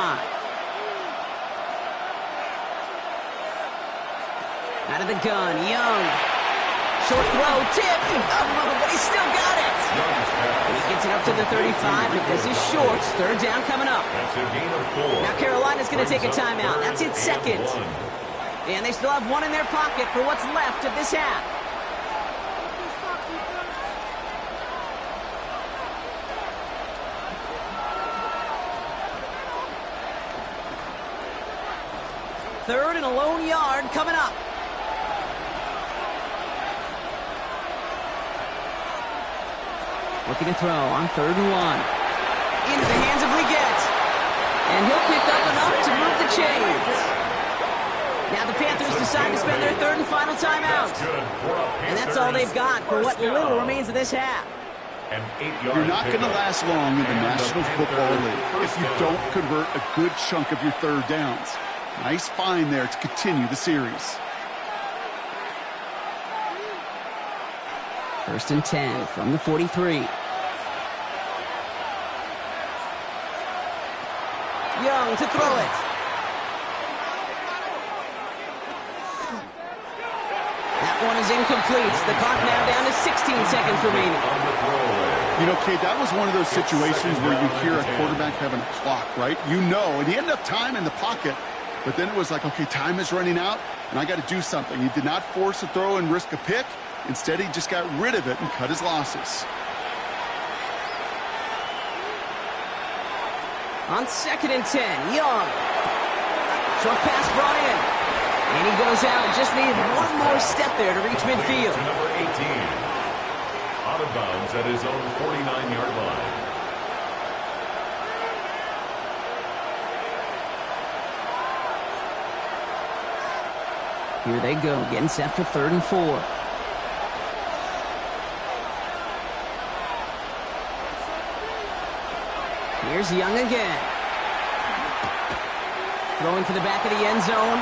Out of the gun, Young. Short throw, tipped. Oh, but he still got it. And he gets it up to the 35, but this is short. 3rd down coming up. That's a gain of 4. Now Carolina's going to take a timeout. That's its second. And they still have 1 in their pocket for what's left of this half. Third and a lone yard coming up. Looking to throw on 3rd and 1. Into the hands of Leggett. And he'll pick up enough to move the chains. Now the Panthers decide to spend their 3rd and final timeout. And that's all they've got for what little remains of this half. You're not going to last long in the National Football League if you don't convert a good chunk of your 3rd downs. Nice find there to continue the series. 1st and 10 from the 43. Young to throw it. That one is incomplete. The clock now down to 16 seconds remaining. You know, Kate, that was one of those situations where you hear a quarterback having a clock, right? You know, and he had enough time in the pocket. But then it was like, okay, time is running out, and I got to do something. He did not force a throw and risk a pick. Instead, he just got rid of it and cut his losses. On 2nd and 10, Young. Short pass brought in. And he goes out. Just needed one more step there to reach midfield. To number 18. Out of bounds at his own 49-yard line. Here they go, getting set for 3rd and 4. Here's Young again. Throwing for the back of the end zone.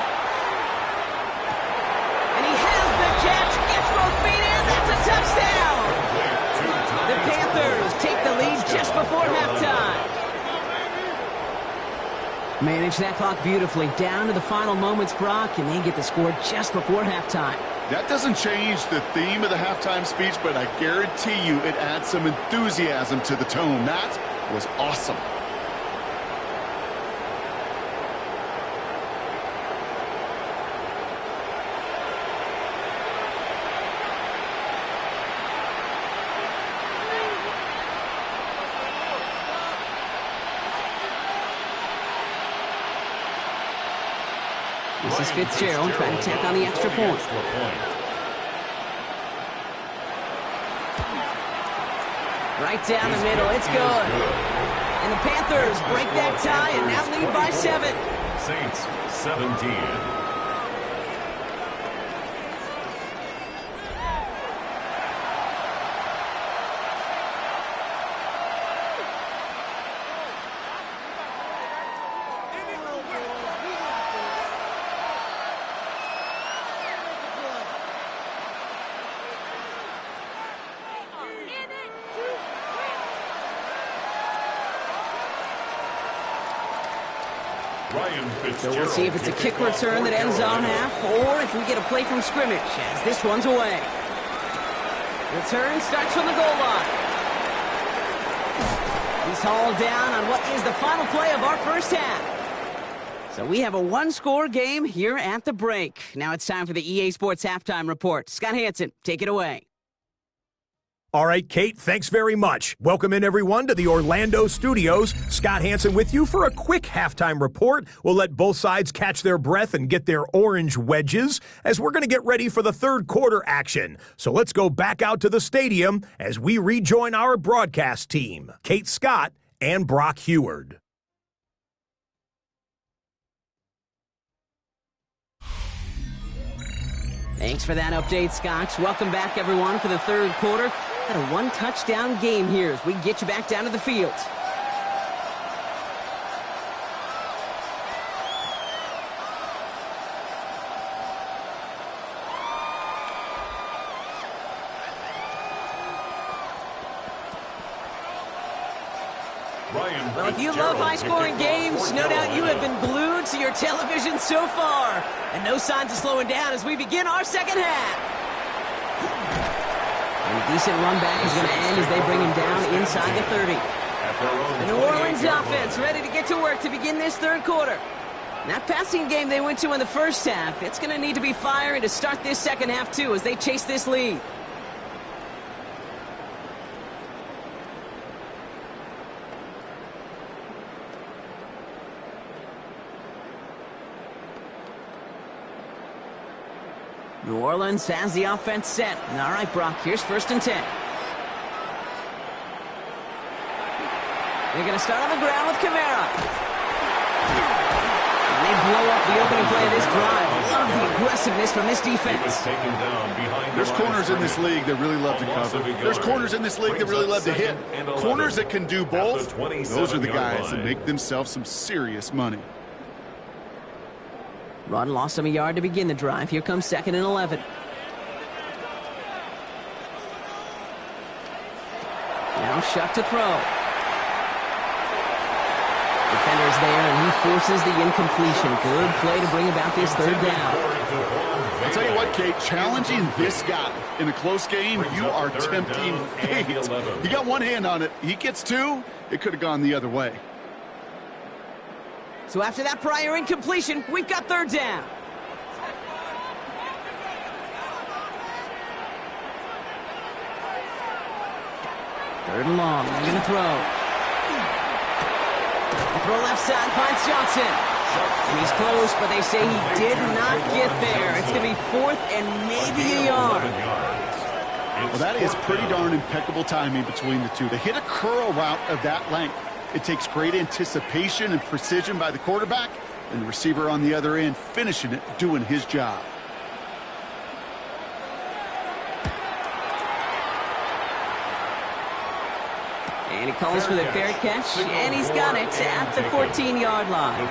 And he has the catch, gets both feet in, that's a touchdown! The Panthers take the lead just before halftime. Manage that clock beautifully down to the final moments, Brock, and they get the score just before halftime. That doesn't change the theme of the halftime speech, but I guarantee you it adds some enthusiasm to the tone. That was awesome. This is Fitzgerald trying to tack on the extra point. Right down the middle, it's good. And the Panthers break that tie and now lead by 7. Saints 17. So we'll see if it's a kick return that ends on half, or if we get a play from scrimmage, as this one's away. Return starts from the goal line. He's hauled down on what is the final play of our first half. So we have a one-score game here at the break. Now it's time for the EA Sports Halftime Report. Scott Hansen, take it away. All right, Kate, thanks very much. Welcome in, everyone, to the Orlando studios. Scott Hansen with you for a quick halftime report. We'll let both sides catch their breath and get their orange wedges as we're going to get ready for the third quarter action. So let's go back out to the stadium as we rejoin our broadcast team, Kate Scott and Brock Heward. Thanks for that update, Scott. Welcome back, everyone, for the third quarter. Got a one-touchdown game here as we get you back down to the field. Well, if you love high-scoring games, no doubt you have been glued to your television so far. And no signs of slowing down as we begin our second half. And a decent run back is going to end as they bring him down inside the 30. The New Orleans offense ready to get to work to begin this third quarter. That passing game they went to in the first half, it's going to need to be firing to start this second half, too, as they chase this lead. New Orleans has the offense set. All right, Brock, here's 1st and 10. They're going to start on the ground with Kamara. And they blow up the opening play of this drive. Love the aggressiveness from this defense. There's corners in this league that really love to cover. There's corners in this league that really love to hit. Corners that can do both, those are the guys that make themselves some serious money. Rod lost him a yard to begin the drive. Here comes 2nd and 11. Now Shuck to throw. Defender's there, and he forces the incompletion. Good play to bring about this third down. I'll tell you what, Kate, challenging this guy in a close game, you are tempting fate. You got one hand on it. He gets two. It could have gone the other way. So after that prior incompletion, we've got third down. Third and long. They're going to throw. The throw left side finds Johnson. And he's close, but they say he did not get there. It's going to be 4th and maybe a yard. Well, that is pretty darn impeccable timing between the two. To hit a curl route of that length, it takes great anticipation and precision by the quarterback, and the receiver on the other end finishing it, doing his job. And he calls for the fair catch, and he's got it at the 14-yard line.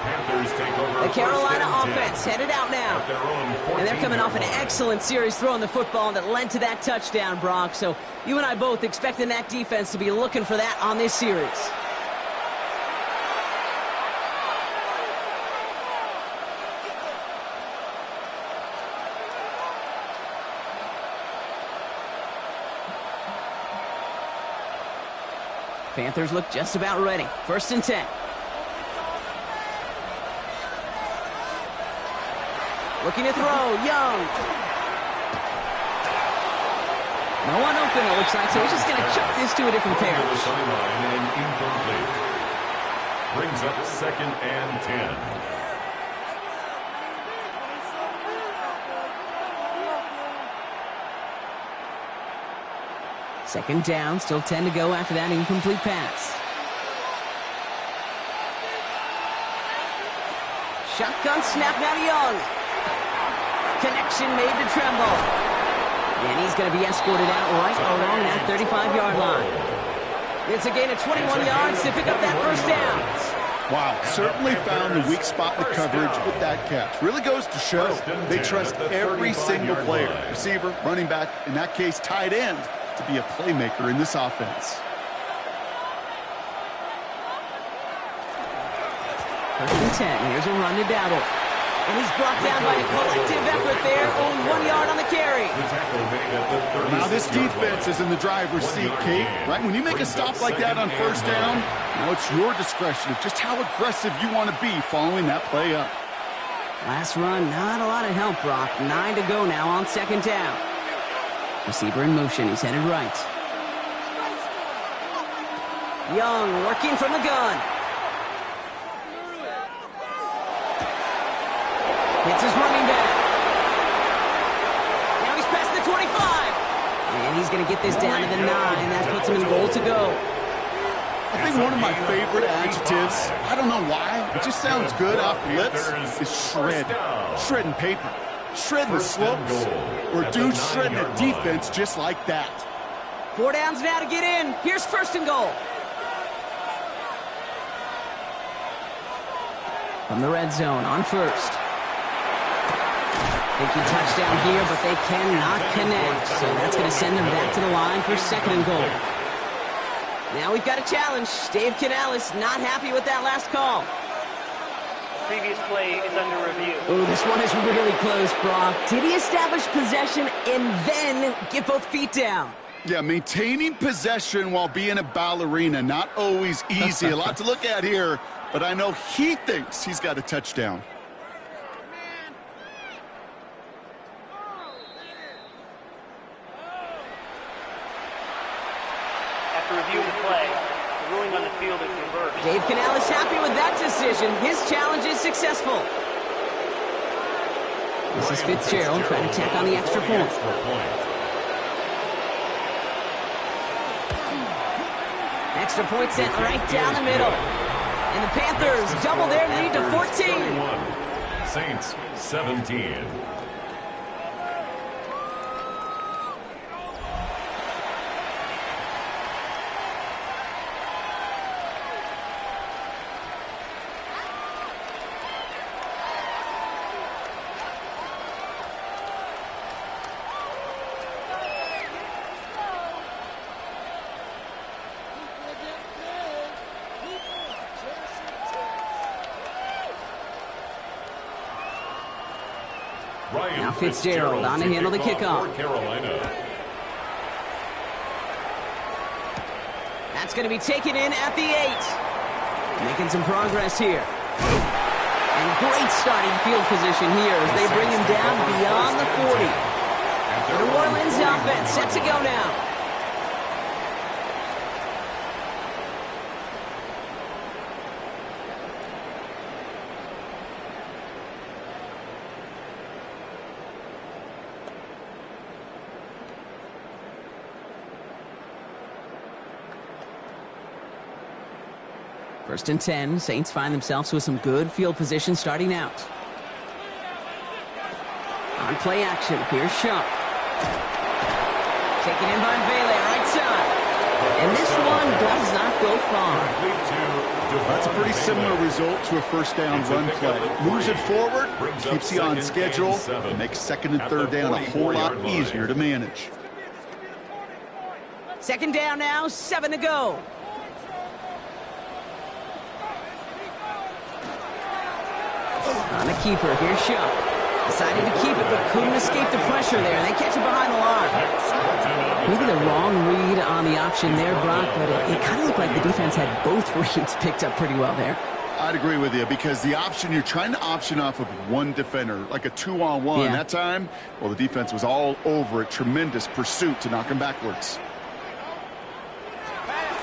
The Carolina offense headed out now. And they're coming off an excellent series throwing the football that led to that touchdown, Brock. So you and I both expecting that defense to be looking for that on this series. Panthers look just about ready. 1st and 10. Looking to throw. Young. No one open, it looks like, so he's just going to chuck this to a different pair. Brings up 2nd and 10. Second down, still 10 to go after that incomplete pass. Shotgun snap now to Young. Connection made to Tremble. And he's going to be escorted out right along that 35-yard line. It's a gain of 21 yards to pick up that first down. Wow, certainly found the weak spot in the coverage with that catch. Really goes to show they trust every single player, receiver, running back, in that case, tight end, to be a playmaker in this offense. First and 10. Here's a run to Dowdle. And he's brought down by a collective effort there. Only 1 yard on the carry. Now this defense is in the driver's seat, Kate. Right? When you make a stop like that on first down, now it's your discretion of just how aggressive you want to be following that play up. Last run, not a lot of help, Brock. 9 to go now on second down. Receiver in motion. He's headed right. Young working from the gun. Hits his running back. Now he's past the 25. And he's going to get this down to the 9. That puts him in goal to go. I think one of my favorite adjectives, I don't know why, it just sounds good off the lips, is shred. Shredding paper. Shredding the slopes. Or dude shredding a defense just like that. 4 downs now to get in. Here's first and goal. From the red zone on first. Thinking touchdown here, but they cannot connect. So that's going to send them back to the line for second and goal. Now we've got a challenge. Dave Canales not happy with that last call. Previous play is under review. Oh, this one is really close, Brock. Did he establish possession and then get both feet down? Yeah, maintaining possession while being a ballerina, not always easy. A lot to look at here, but I know he thinks he's got a touchdown. After reviewing the play, the ruling on the field is reversed. Dave Canales happy with that decision. His challenge is successful. This is Fitzgerald trying to tack on the extra point. Extra point sent right down the middle. And the Panthers double their lead to 14. Saints 17. Now Fitzgerald on to handle the kickoff. That's going to be taken in at the 8. Making some progress here. And great starting field position here as they bring him down beyond the 40. The New Orleans offense set to go now. First and 10, Saints find themselves with some good field position starting out. On play action, here's Shuck. Taken in by Vele, right side. And this one does not go far. That's a pretty similar result to a first down run play. Moves it forward, keeps you on schedule, and makes second and third down a whole lot easier to manage. Second down now, 7 to go. On the keeper, here's Shuck. Decided to keep it, but couldn't escape the pressure there. They catch it behind the line. Maybe the wrong read on the option there, Brock, but it kind of looked like the defense had both reads picked up pretty well there. I'd agree with you, because the option, you're trying to option off of one defender, like a 2-on-1. Yeah. That time, well, the defense was all over it. Tremendous pursuit to knock him backwards.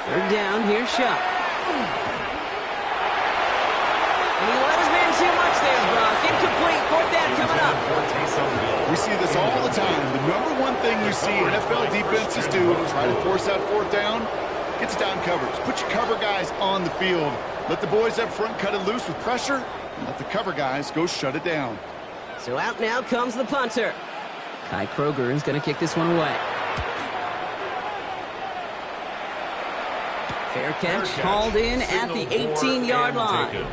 Third down, here's Shuck. And he let his man too much there, Brock. Incomplete, fourth down coming up. We see this all the time. The number one thing you see NFL defenses do to try to force that fourth down, gets down coverage. Put your cover guys on the field. Let the boys up front cut it loose with pressure, and let the cover guys go shut it down. So out now comes the punter. Kai Kroger is going to kick this one away. Fair catch hauled in at the 18-yard line.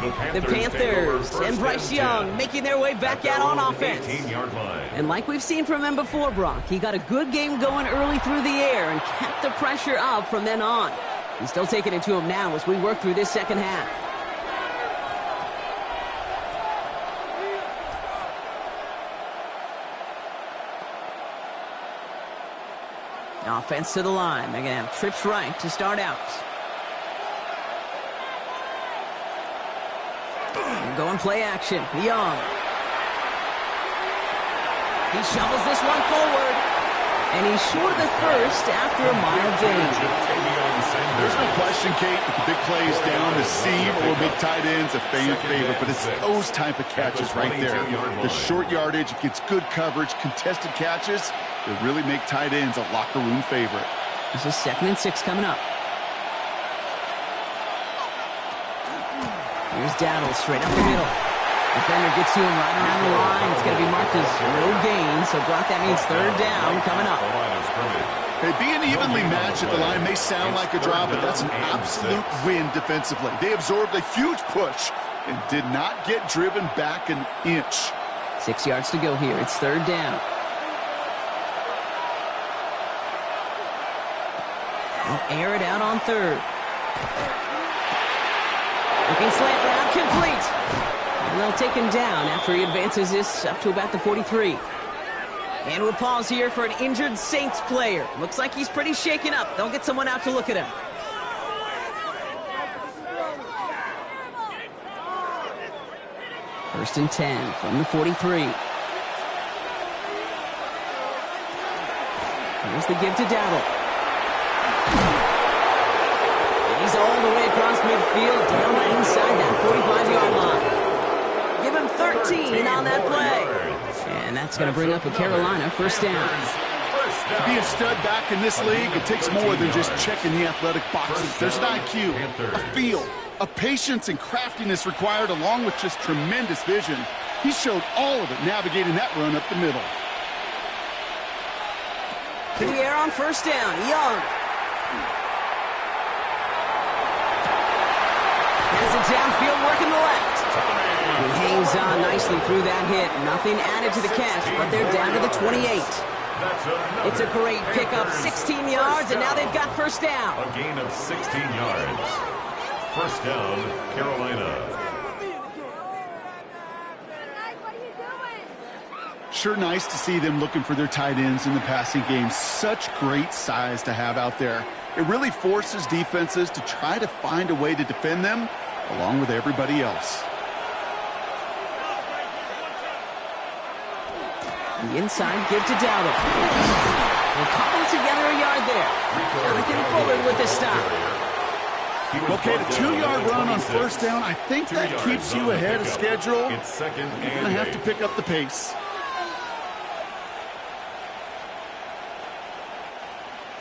The Panthers and Bryce Young making their way back out on offense. And like we've seen from him before, Brock, he got a good game going early through the air and kept the pressure up from then on. He's still taking it to him now as we work through this second half. Offense to the line. They're going to have trips right to start out. And go and play action. Young. He shovels this one forward. And he's short of the first after a mild gain. There's no question, Kate, that the big plays down the seam or big tight ends a fan favorite, but it's those type of catches right there. The short yardage, it gets good coverage, contested catches that really make tight ends a locker room favorite. This is 2nd and 6 coming up. Here's Dowdle straight up the middle. Defender gets to him right around the line. It's going to be marked as no gain. So, Brock, that means 3rd down coming up. Hey, being evenly matched at the line may sound like a draw, but that's an absolute win defensively. They absorbed a huge push and did not get driven back an inch. 6 yards to go here. It's 3rd down. They'll air it out on 3rd. Looking slant route, complete. And they'll take him down after he advances this up to about the 43. And we'll pause here for an injured Saints player. Looks like he's pretty shaken up. They'll get someone out to look at him. First and 10 from the 43. Here's the give to Dowdle. And he's all the way across midfield, down right inside that 45-yard line. Give him 13 on that play. And that's going to bring up a Carolina 1st down. To be a stud back in this league, it takes more than just checking the athletic boxes. There's an IQ, a feel, a patience and craftiness required along with just tremendous vision. He showed all of it navigating that run up the middle. To the air on 1st down, Young. Has it downfield working the left. He hangs on nicely through that hit. Nothing added to the catch, but they're down to the 28. It's a great pickup, 16 yards, and now they've got 1st down. A gain of 16 yards. 1st down, Carolina. Sure nice to see them looking for their tight ends in the passing game. Such great size to have out there. It really forces defenses to try to find a way to defend them along with everybody else. The inside give to Dowdle. We'll cobble together a yard there. Jonathan Bullard with the stop. Okay, the 2-yard run on 1st down, I think that keeps you ahead of schedule. It's 2nd and You're going to have to pick up the pace.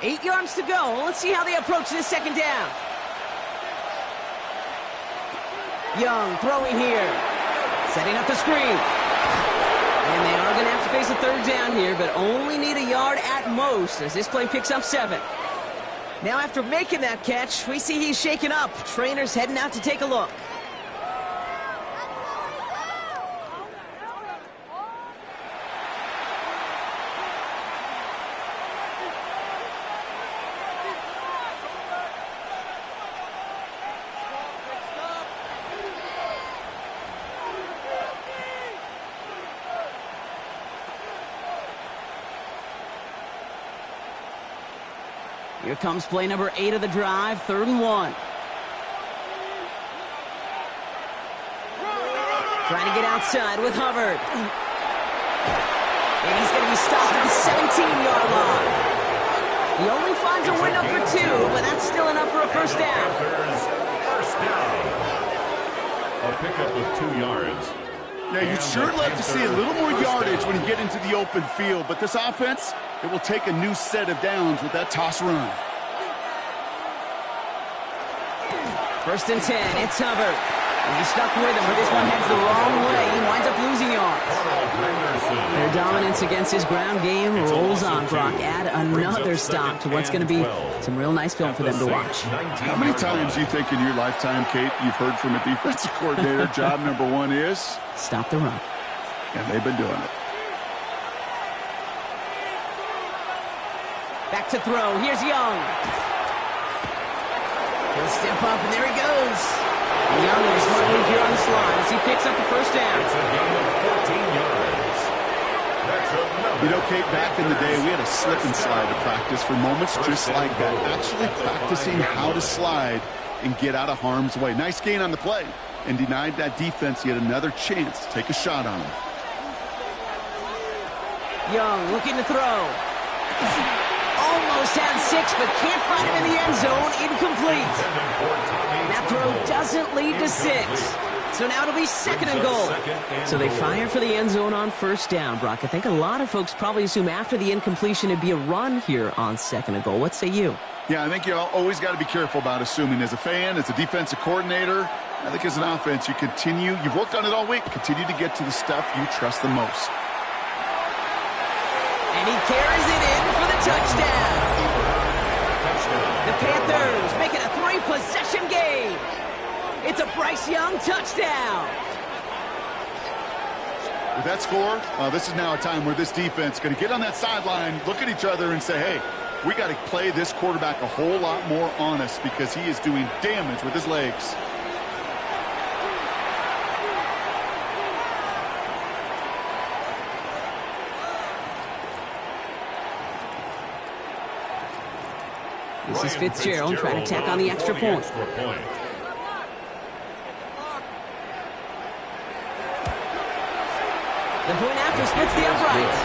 8 yards to go. Let's see how they approach this 2nd down. Young throwing here. Setting up the screen. And they are going to have to face a 3rd down here, but only need a yard at most as this play picks up 7. Now after making that catch, we see he's shaken up. Trainer's heading out to take a look. Here comes play number 8 of the drive, 3rd and 1. Trying to get outside with Hubbard. And he's going to be stopped at the 17-yard line. He only finds a window for 2, but that's still enough for a 1st down. First down. A pickup of 2 yards. Yeah, you'd sure love to see a little more yardage when you get into the open field, but this offense, it will take a new set of downs with that toss run. 1st and 10, it's Hubbard. And he's stuck with him, but this one heads the wrong way. He winds up losing yards. Their dominance against his ground game rolls on, Brock. Add another stop to what's going to be some real nice film for them to watch. How many times do you think in your lifetime, Kate, you've heard from a defensive coordinator, job number 1 is? Stop the run. And they've been doing it. Back to throw. Here's Young. He'll step up, and there he goes. Young with a smart move here on the slide as he picks up the 1st down. It's a gain of 14 yards. That's enough You know, Kate, back in the day, we had a slip and slide to practice for moments just like that. Actually practicing how to slide and get out of harm's way. Nice gain on the play, and denied that defense yet another chance to take a shot on him. Young looking to throw. Almost had 6, but can't find him in the end zone. Incomplete. That throw doesn't lead to 6. So now it'll be 2nd and goal. So they fire for the end zone on 1st down, Brock. I think a lot of folks probably assume after the incompletion it'd be a run here on 2nd and goal. What say you? Yeah, I think you always got to be careful about assuming. As a fan, as a defensive coordinator, I think as an offense, you've worked on it all week, continue to get to the stuff you trust the most. And he carries it in for the touchdown. The Panthers make it a 3-possession game. It's a Bryce Young touchdown. With that score, this is now a time where this defense is going to get on that sideline, look at each other, and say, hey, we got to play this quarterback a whole lot more honest because he is doing damage with his legs. This is Fitzgerald trying to tack on the extra point. The point after splits the uprights.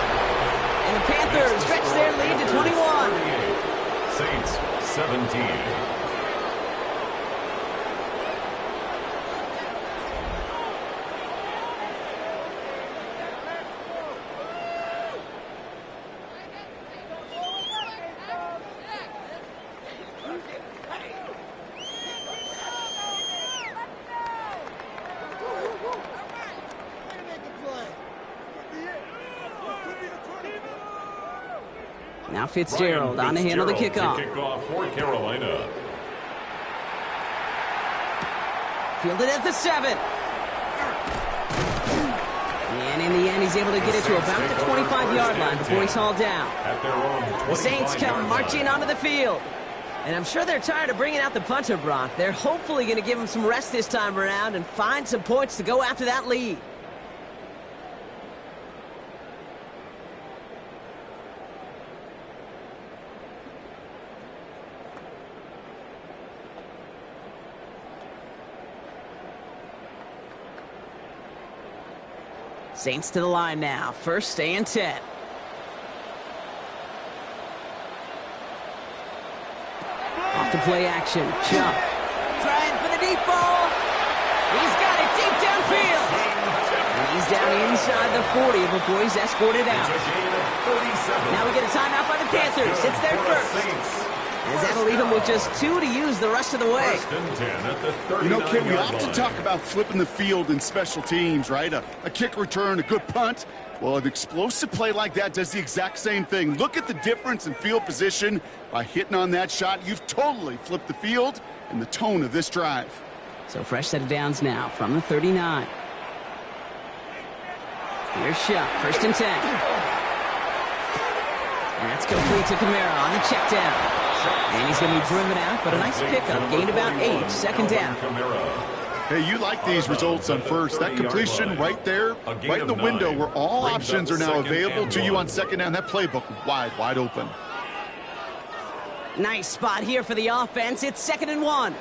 And the Panthers stretch their lead to 21. Saints 17. Now Fitzgerald on to handle the kickoff. Kickoff for Carolina. Fielded at the 7. And in the end, he's able to get it to about the 25-yard line before he's hauled down. The Saints come marching onto the field. And I'm sure they're tired of bringing out the punter, Brock. They're hopefully going to give him some rest this time around and find some points to go after that lead. Saints to the line now. 1st and 10. Off the play action. Chubb. Trying for the deep ball. He's got it deep downfield. And he's down inside the 40 before he's escorted out. Now we get a timeout by the Panthers. It's their first. As that'll leave him with just 2 to use the rest of the way. You know, Kid, we often talk about flipping the field in special teams, right? A kick return, a good punt. Well, an explosive play like that does the exact same thing. Look at the difference in field position by hitting on that shot. You've totally flipped the field and the tone of this drive. So fresh set of downs now from the 39. Here's Shuck, 1st and 10. And that's complete to Kamara on the check down. And he's going to be driven out, but a nice pickup. Gained about 8, 2nd down. Hey, you like these results on first. That completion right there, right in the window where all options are now available to you on 2nd down. That playbook wide open. Nice spot here for the offense. It's 2nd and 1.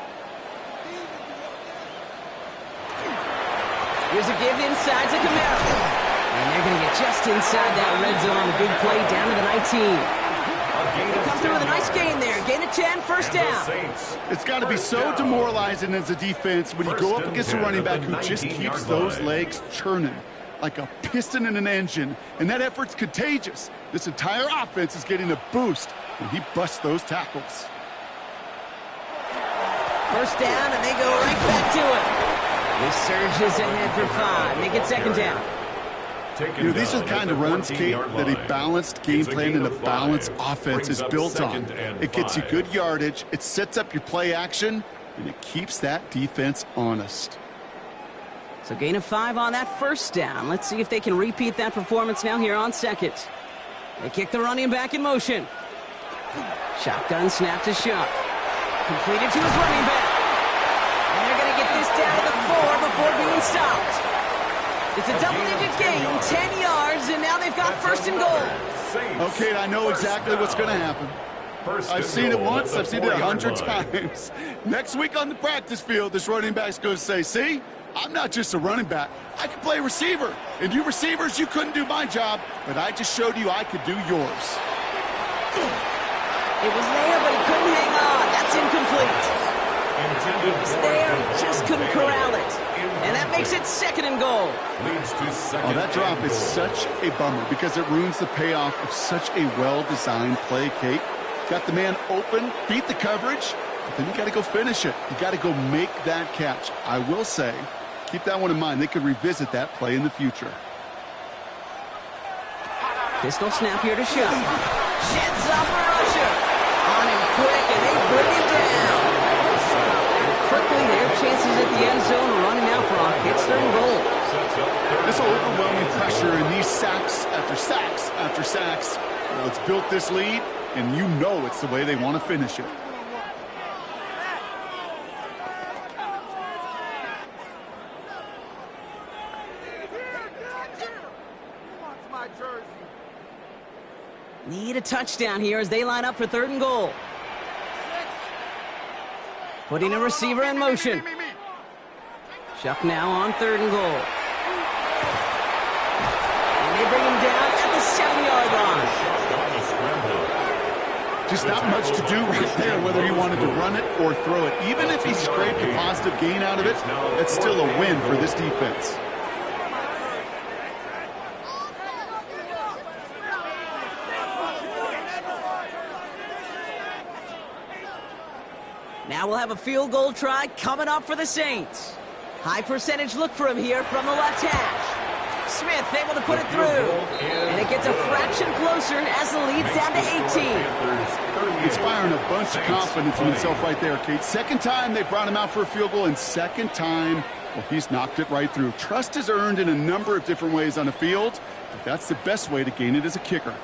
Here's a give inside to Kamara. And they're going to get just inside that red zone on the big play down to the 19. They come through with a nice gain there. Gain of 10, 1st down. It's got to be so demoralizing as a defense when you go up against a running back who just keeps those legs churning like a piston in an engine. And that effort's contagious. This entire offense is getting a boost when he busts those tackles. 1st down, and they go right back to it. He surges ahead for 5. Make it 2nd down. You know, these are the kind of runs, Kate, that a balanced game plan and a balanced offense is built on. It gets you good yardage, it sets up your play action, and it keeps that defense honest. So gain of 5 on that 1st down. Let's see if they can repeat that performance now here on 2nd. They kick the running back in motion. Shotgun snap to Shuck. Completed to his running back. And they're going to get this down to the 4 before being stopped. It's a double-digit gain, 10 yards, and now they've got first and goal. Okay, I know exactly what's going to happen. I've seen it once, I've seen it 100 times. Next week on the practice field, this running back's going to say, see, I'm not just a running back. I can play receiver. And you receivers, you couldn't do my job, but I just showed you I could do yours. It was there, but he couldn't hang on. That's incomplete. It was there, he just couldn't corral it. And that makes it second and goal. Oh, that drop is such a bummer because it ruins the payoff of such a well-designed play, Kate. Got the man open, beat the coverage, but then you got to go finish it. You got to go make that catch. I will say, keep that one in mind. They could revisit that play in the future. Pistol snap here to Shuck. Sheds off a rusher. On him quick, and they bring him down. And quickly, their chances at the end zone are running out, Brock. It's third and goal. This overwhelming pressure and these sacks after sacks after sacks. Well, it's built this lead, and you know it's the way they want to finish it. Need a touchdown here as they line up for third and goal. Putting a receiver in motion. Shuck now on third and goal. And they bring him down at the 7-yard line. Just not much to do right there, whether he wanted to run it or throw it. Even if he scraped a positive gain out of it, it's still a win for this defense. Now we'll have a field goal try coming up for the Saints. High percentage look for him here from the left hash. Smith able to put it through. And it gets a fraction closer as the lead's down to 18. Inspiring a bunch of confidence in himself right there, Kate. Second time they brought him out for a field goal, and second time, well, he's knocked it right through. Trust is earned in a number of different ways on the field, but that's the best way to gain it as a kicker.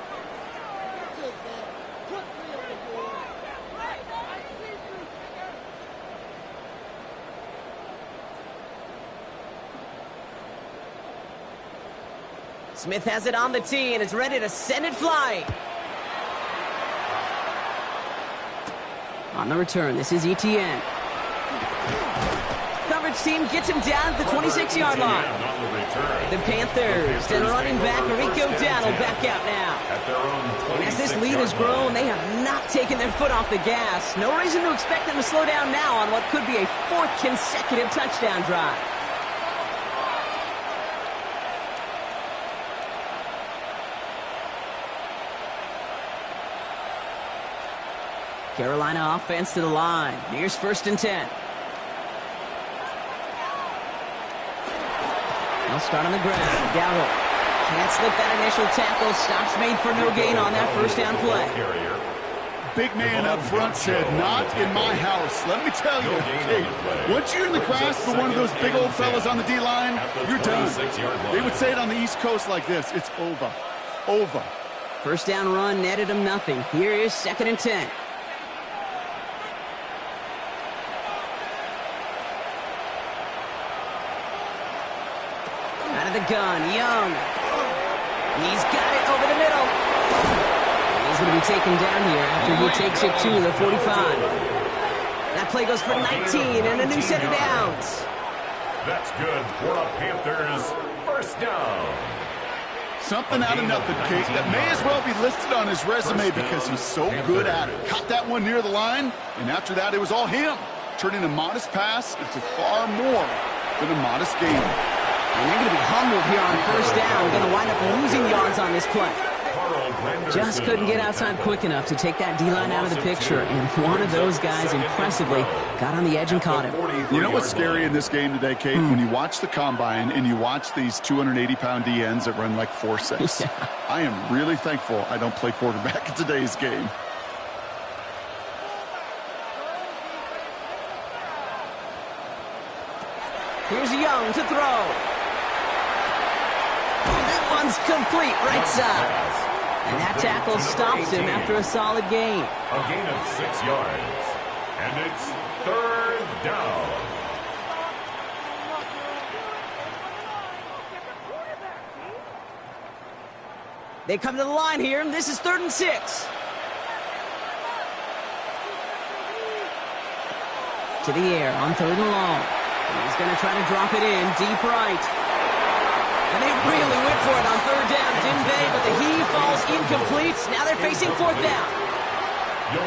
Smith has it on the tee and is ready to send it flying. On the return, this is ETN. Coverage team gets him down at the 26-yard line. The Panthers and running back Rico Dowdle back out now. And as this lead has grown, they have not taken their foot off the gas. No reason to expect them to slow down now on what could be a fourth consecutive touchdown drive. Carolina offense to the line. Here's first and 10. They'll start on the ground. Dowdle can't slip that initial tackle. Stops made for no gain on that first down play. Big man up front said, not in my house. Let me tell you, hey, once you're in the grasp for one of those big old fellas on the D-line, you're done. They would say it on the East Coast like this. It's over. Over. First down run netted him nothing. Here is second and 10. Out of the gun, Young. He's got it over the middle. He's going to be taken down here after he takes it to the 45. That play goes for 19 and a new set of downs. That's good for the Panthers. First down. Something out of nothing, Kate, that may as well be listed on his resume because he's so good at it. Caught that one near the line, and after that, it was all him. Turning a modest pass into far more than a modest gain. And they're going to be humbled here on first down. Going to wind up losing yards on this play. Just couldn't get outside quick enough to take that D-line out of the picture. And one of those guys impressively got on the edge and caught him. You know what's scary in this game today, Kate? When you watch the combine and you watch these 280-pound DNs that run like 4.6. Yeah. I am really thankful I don't play quarterback in today's game. Here's Young to throw. That one's complete right side. And that tackle stops him after a solid gain. A gain of 6 yards. And it's third down. They come to the line here, and this is 3rd and 6. To the air on 3rd and long. He's going to try to drop it in deep right. And they really went for it on 3rd down, didn't they? But the heave falls incomplete. Now they're facing 4th down.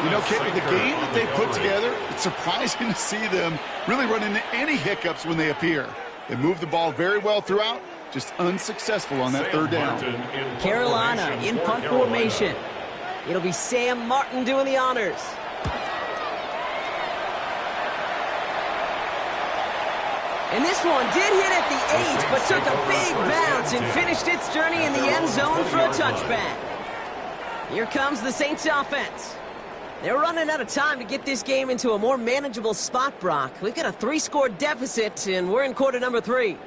You know, Kate, with the game that they put together, it's surprising to see them really run into any hiccups when they appear. They move the ball very well throughout, just unsuccessful on that 3rd down. Carolina in punt formation. It'll be Sam Martin doing the honors. And this one did hit at the 8, but took a big bounce and finished its journey in the end zone for a touchback. Here comes the Saints offense. They're running out of time to get this game into a more manageable spot, Brock. We've got a 3-score deficit, and we're in quarter number 3.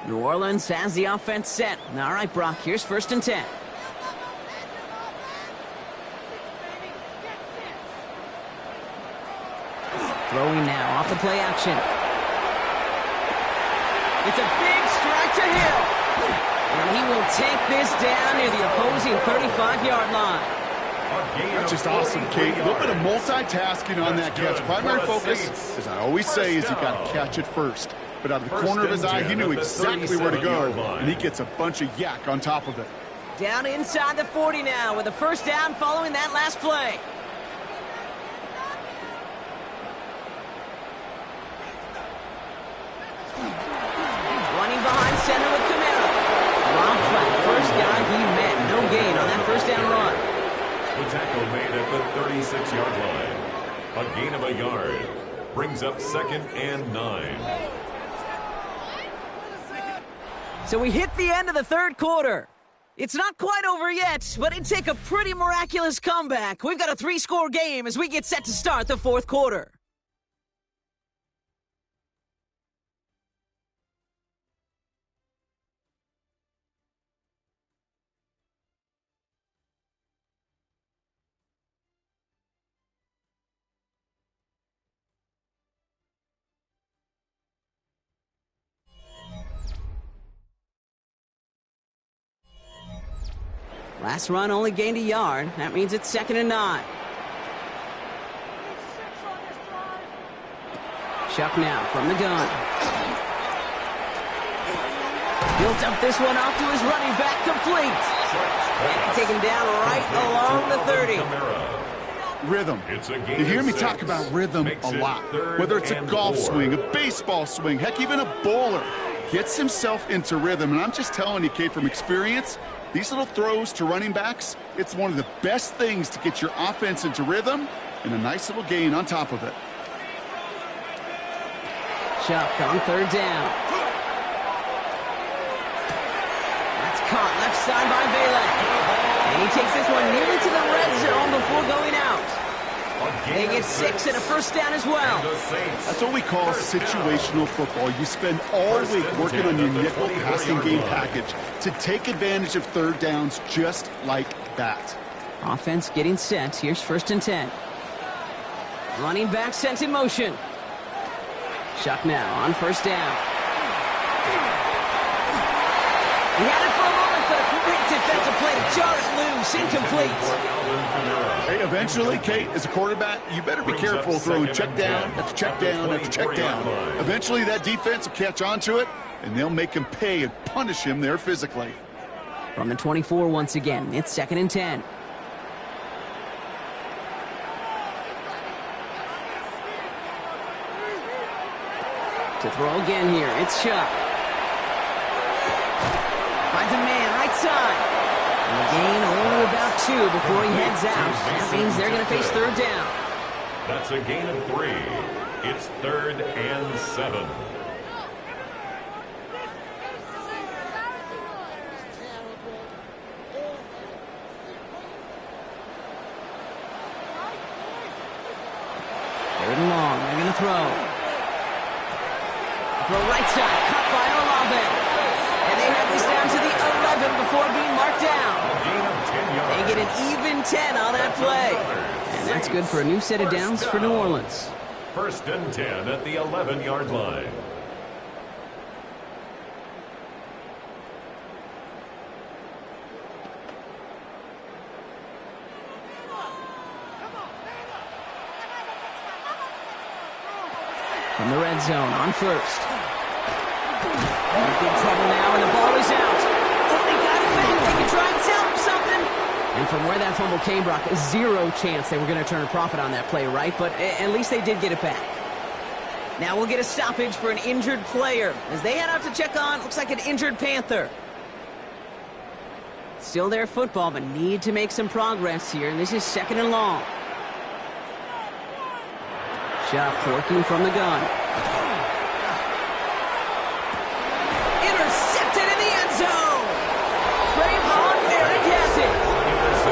New Orleans has the offense set. All right, Brock, here's 1st and 10. Throwing now off the play action. It's a big strike to Hill. And he will take this down near the opposing 35-yard line. That's just awesome, Kate. A little bit of multitasking on that catch. Primary focus, as I always say, is you got to catch it first. But out of the corner of his eye, he knew exactly where to go, and he gets a bunch of yak on top of it. Down inside the 40 now with a 1st down following that last play. Running behind center with Camaro. Rob flat, 1st guy he met. No gain on that 1st down run. The tackle made at the 36-yard line. A gain of a yard. Brings up 2nd and 9. So we hit the end of the 3rd quarter. It's not quite over yet, but it'd take a pretty miraculous comeback. We've got a 3-score game as we get set to start the 4th quarter. Last run only gained a yard. That means it's 2nd and 9. Chuck now from the gun. Built up this one off to his running back, complete. And taken down right along the 30. Rhythm. You hear me talk about rhythm a lot. Whether it's a golf swing, a baseball swing, heck, even a bowler. Gets himself into rhythm. And I'm just telling you, Kate, from experience, these little throws to running backs, it's one of the best things to get your offense into rhythm and a nice little gain on top of it. Chuck on 3rd down. That's caught left side by Bailey. And he takes this one nearly to the red zone before going out. They get 6 and a 1st down as well. That's what we call situational football. You spend all week working on your nickel passing game package to take advantage of 3rd downs just like that. Offense getting set. Here's 1st and 10. Running back sent in motion. Chuck now on 1st down. He had it for a moment, but a great defensive play to jar it loose. Incomplete. Hey, eventually, Kate, as a quarterback, you better be careful throwing check down after check down after check down. Eventually, that defense will catch on to it, and they'll make him pay and punish him there physically. From the 24 once again, it's 2nd and 10. To throw again here, it's Chuck. Finds a man right side. And the gain only about 2 before he heads out. That means they're going to face 3rd down. That's a gain of 3. It's 3rd and 7. Third and long, they're going to throw. Throw right side, cut by Olave. And they have this down to the 11 before being marked down. They get an even 10 on that play. And that's good for a new set of downs for New Orleans. 1st and 10 at the 11-yard line. From the red zone on 1st. Big trouble now, and the ball is out. Oh, they got it back. They can try and salvage something. And from where that fumble came, Brock, zero chance they were going to turn a profit on that play, right? But at least they did get it back. Now we'll get a stoppage for an injured player. As they head out to check on, looks like an injured Panther. Still their football, but need to make some progress here. And this is 2nd and long. Shot working from the gun. Intercepted in the end zone. Trayvon Merrick has it.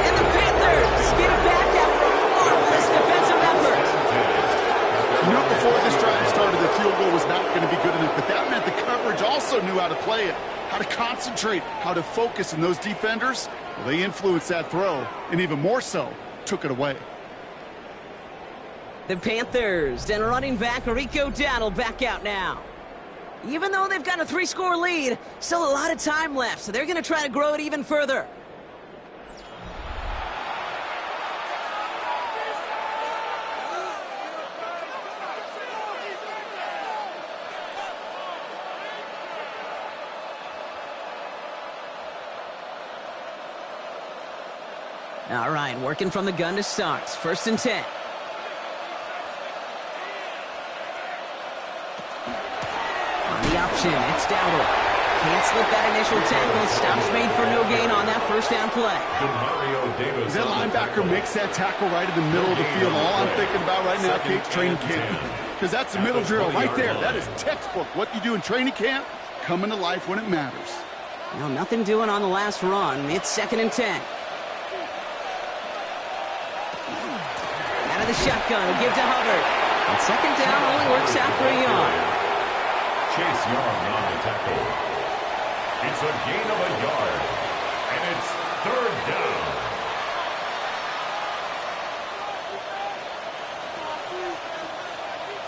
And the Panthers get it back after a marvelous defensive effort. You know, before this drive started, the field goal was not going to be good enough, but that meant the coverage also knew how to play it, how to concentrate, how to focus, and those defenders, well, they influenced that throw, and even more so, took it away. The Panthers and running back Rico Dowdle back out now. Even though they've got a 3-score lead, still a lot of time left, so they're going to try to grow it even further. All right, working from the gun to start. 1st and 10. The option, it's Dowdle. Can't slip that initial tackle. Stops made for no gain on that 1st down play. That linebacker makes that tackle right in the middle of the field. All I'm thinking about right now, Kate, training camp. Because that's the middle drill right there. That is textbook. What you do in training camp, coming to life when it matters. Well, nothing doing on the last run. It's 2nd and 10. Out of the shotgun, he'll give to Hubbard. And 2nd down only works out for a yard. Chase Young on the tackle. It's a gain of a yard. And it's 3rd down.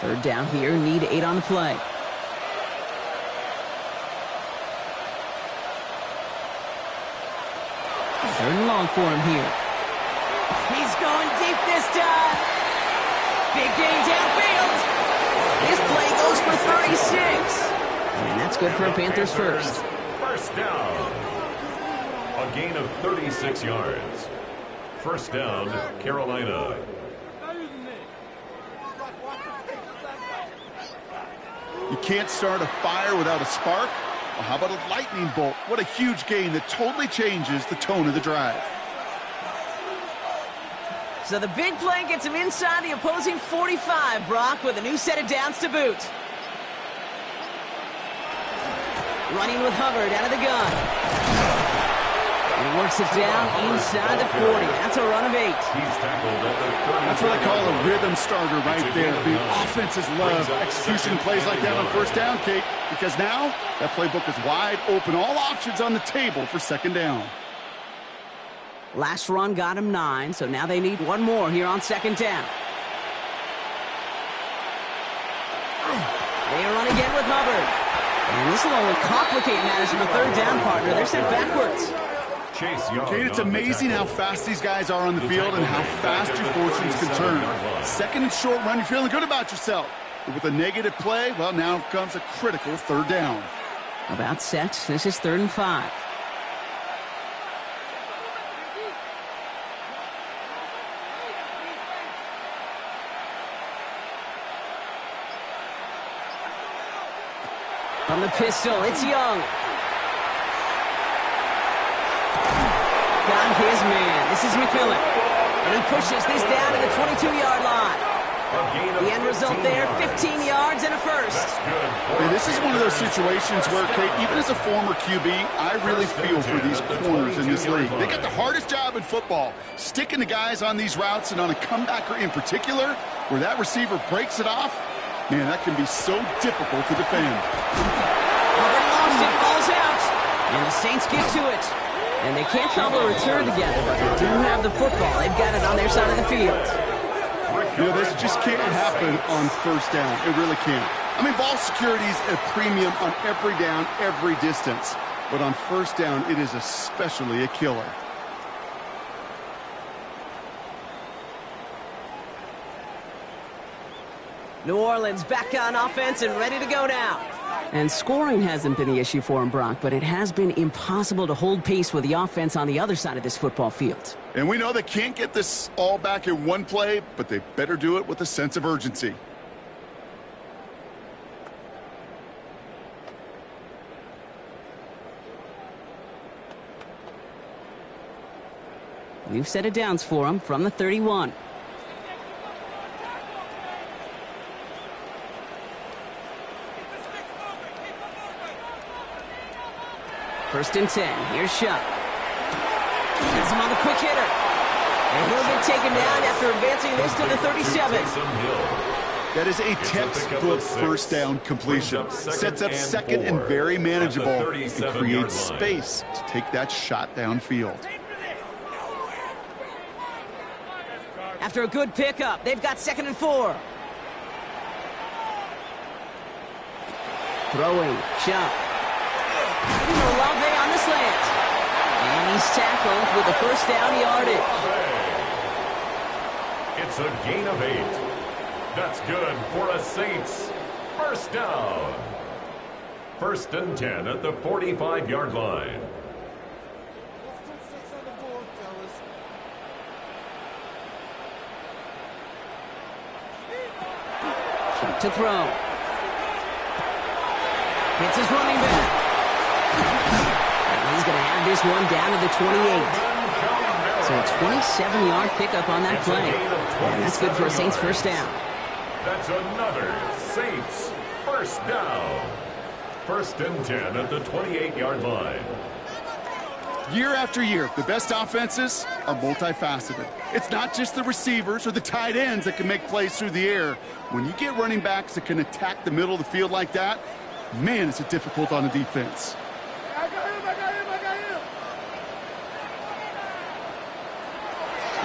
Third down here, need 8 on the play. Third and long for him here. He's going deep this time. Big gain downfield. This play goes for 36. And that's good for a Panthers first. 1st down. A gain of 36 yards. 1st down, Carolina. You can't start a fire without a spark. Well, how about a lightning bolt? What a huge gain that totally changes the tone of the drive. So the big play gets him inside the opposing 45, Brock, with a new set of downs to boot. Running with Hubbard out of the gun. And he works it down inside the 40. That's a run of 8. He's tackled at the 30. That's what I call a rhythm starter right there. The offenses love execution plays like that on 1st down, Kate, because now that playbook is wide open. All options on the table for 2nd down. Last run got him 9, so now they need one more here on 2nd down. They run again with Hubbard. And this will only complicate matters for the 3rd down partner. They're sent backwards. Chase Young. Kate, it's amazing how fast these guys are on the field and how fast your fortunes can turn. 2nd and short run, you're feeling good about yourself. But with a negative play, well, now comes a critical 3rd down. About set. This is 3rd and 5. From the pistol, it's Young. Got his man. This is McMillan. And he pushes this down to the 22-yard line. The end result there, 15 yards and a first. And this is one of those situations where, Kate, even as a former QB, I really feel for these corners in this league. They got the hardest job in football, sticking to guys on these routes and on a comebacker in particular, where that receiver breaks it off. Man, that can be so difficult to defend. Hubbard lost it, ball's out. And the Saints get to it. And they can't cobble a return together, but they do have the football. They've got it on their side of the field. You know, this just can't happen on first down. It really can't. I mean, ball security is a premium on every down, every distance. But on first down, it is especially a killer. New Orleans back on offense and ready to go now. And scoring hasn't been the issue for him, Brock, but it has been impossible to hold pace with the offense on the other side of this football field. And we know they can't get this all back in one play, but they better do it with a sense of urgency. We've set it downs for him from the 31. First and 10. Here's Shuck. Gets him on the quick hitter. And he'll get taken down after advancing this to the 37. That is a textbook first down completion. Sets up second and very manageable and creates space to take that shot downfield. After a good pickup, they've got 2nd and 4. Throwing, Shuck. Olave on the slant. And he's tackled with the first down yardage. It's a gain of 8. That's good for a Saints first down. 1st and 10 at the 45-yard line. Shuck to throw. Hits his running back. And he's going to have this one down to the 28. So a 27-yard pickup on that play. And that's good for a Saints first down. That's another Saints first down. 1st and 10 at the 28-yard line. Year after year, the best offenses are multifaceted. It's not just the receivers or the tight ends that can make plays through the air. When you get running backs that can attack the middle of the field like that, man, it's difficult on the defense.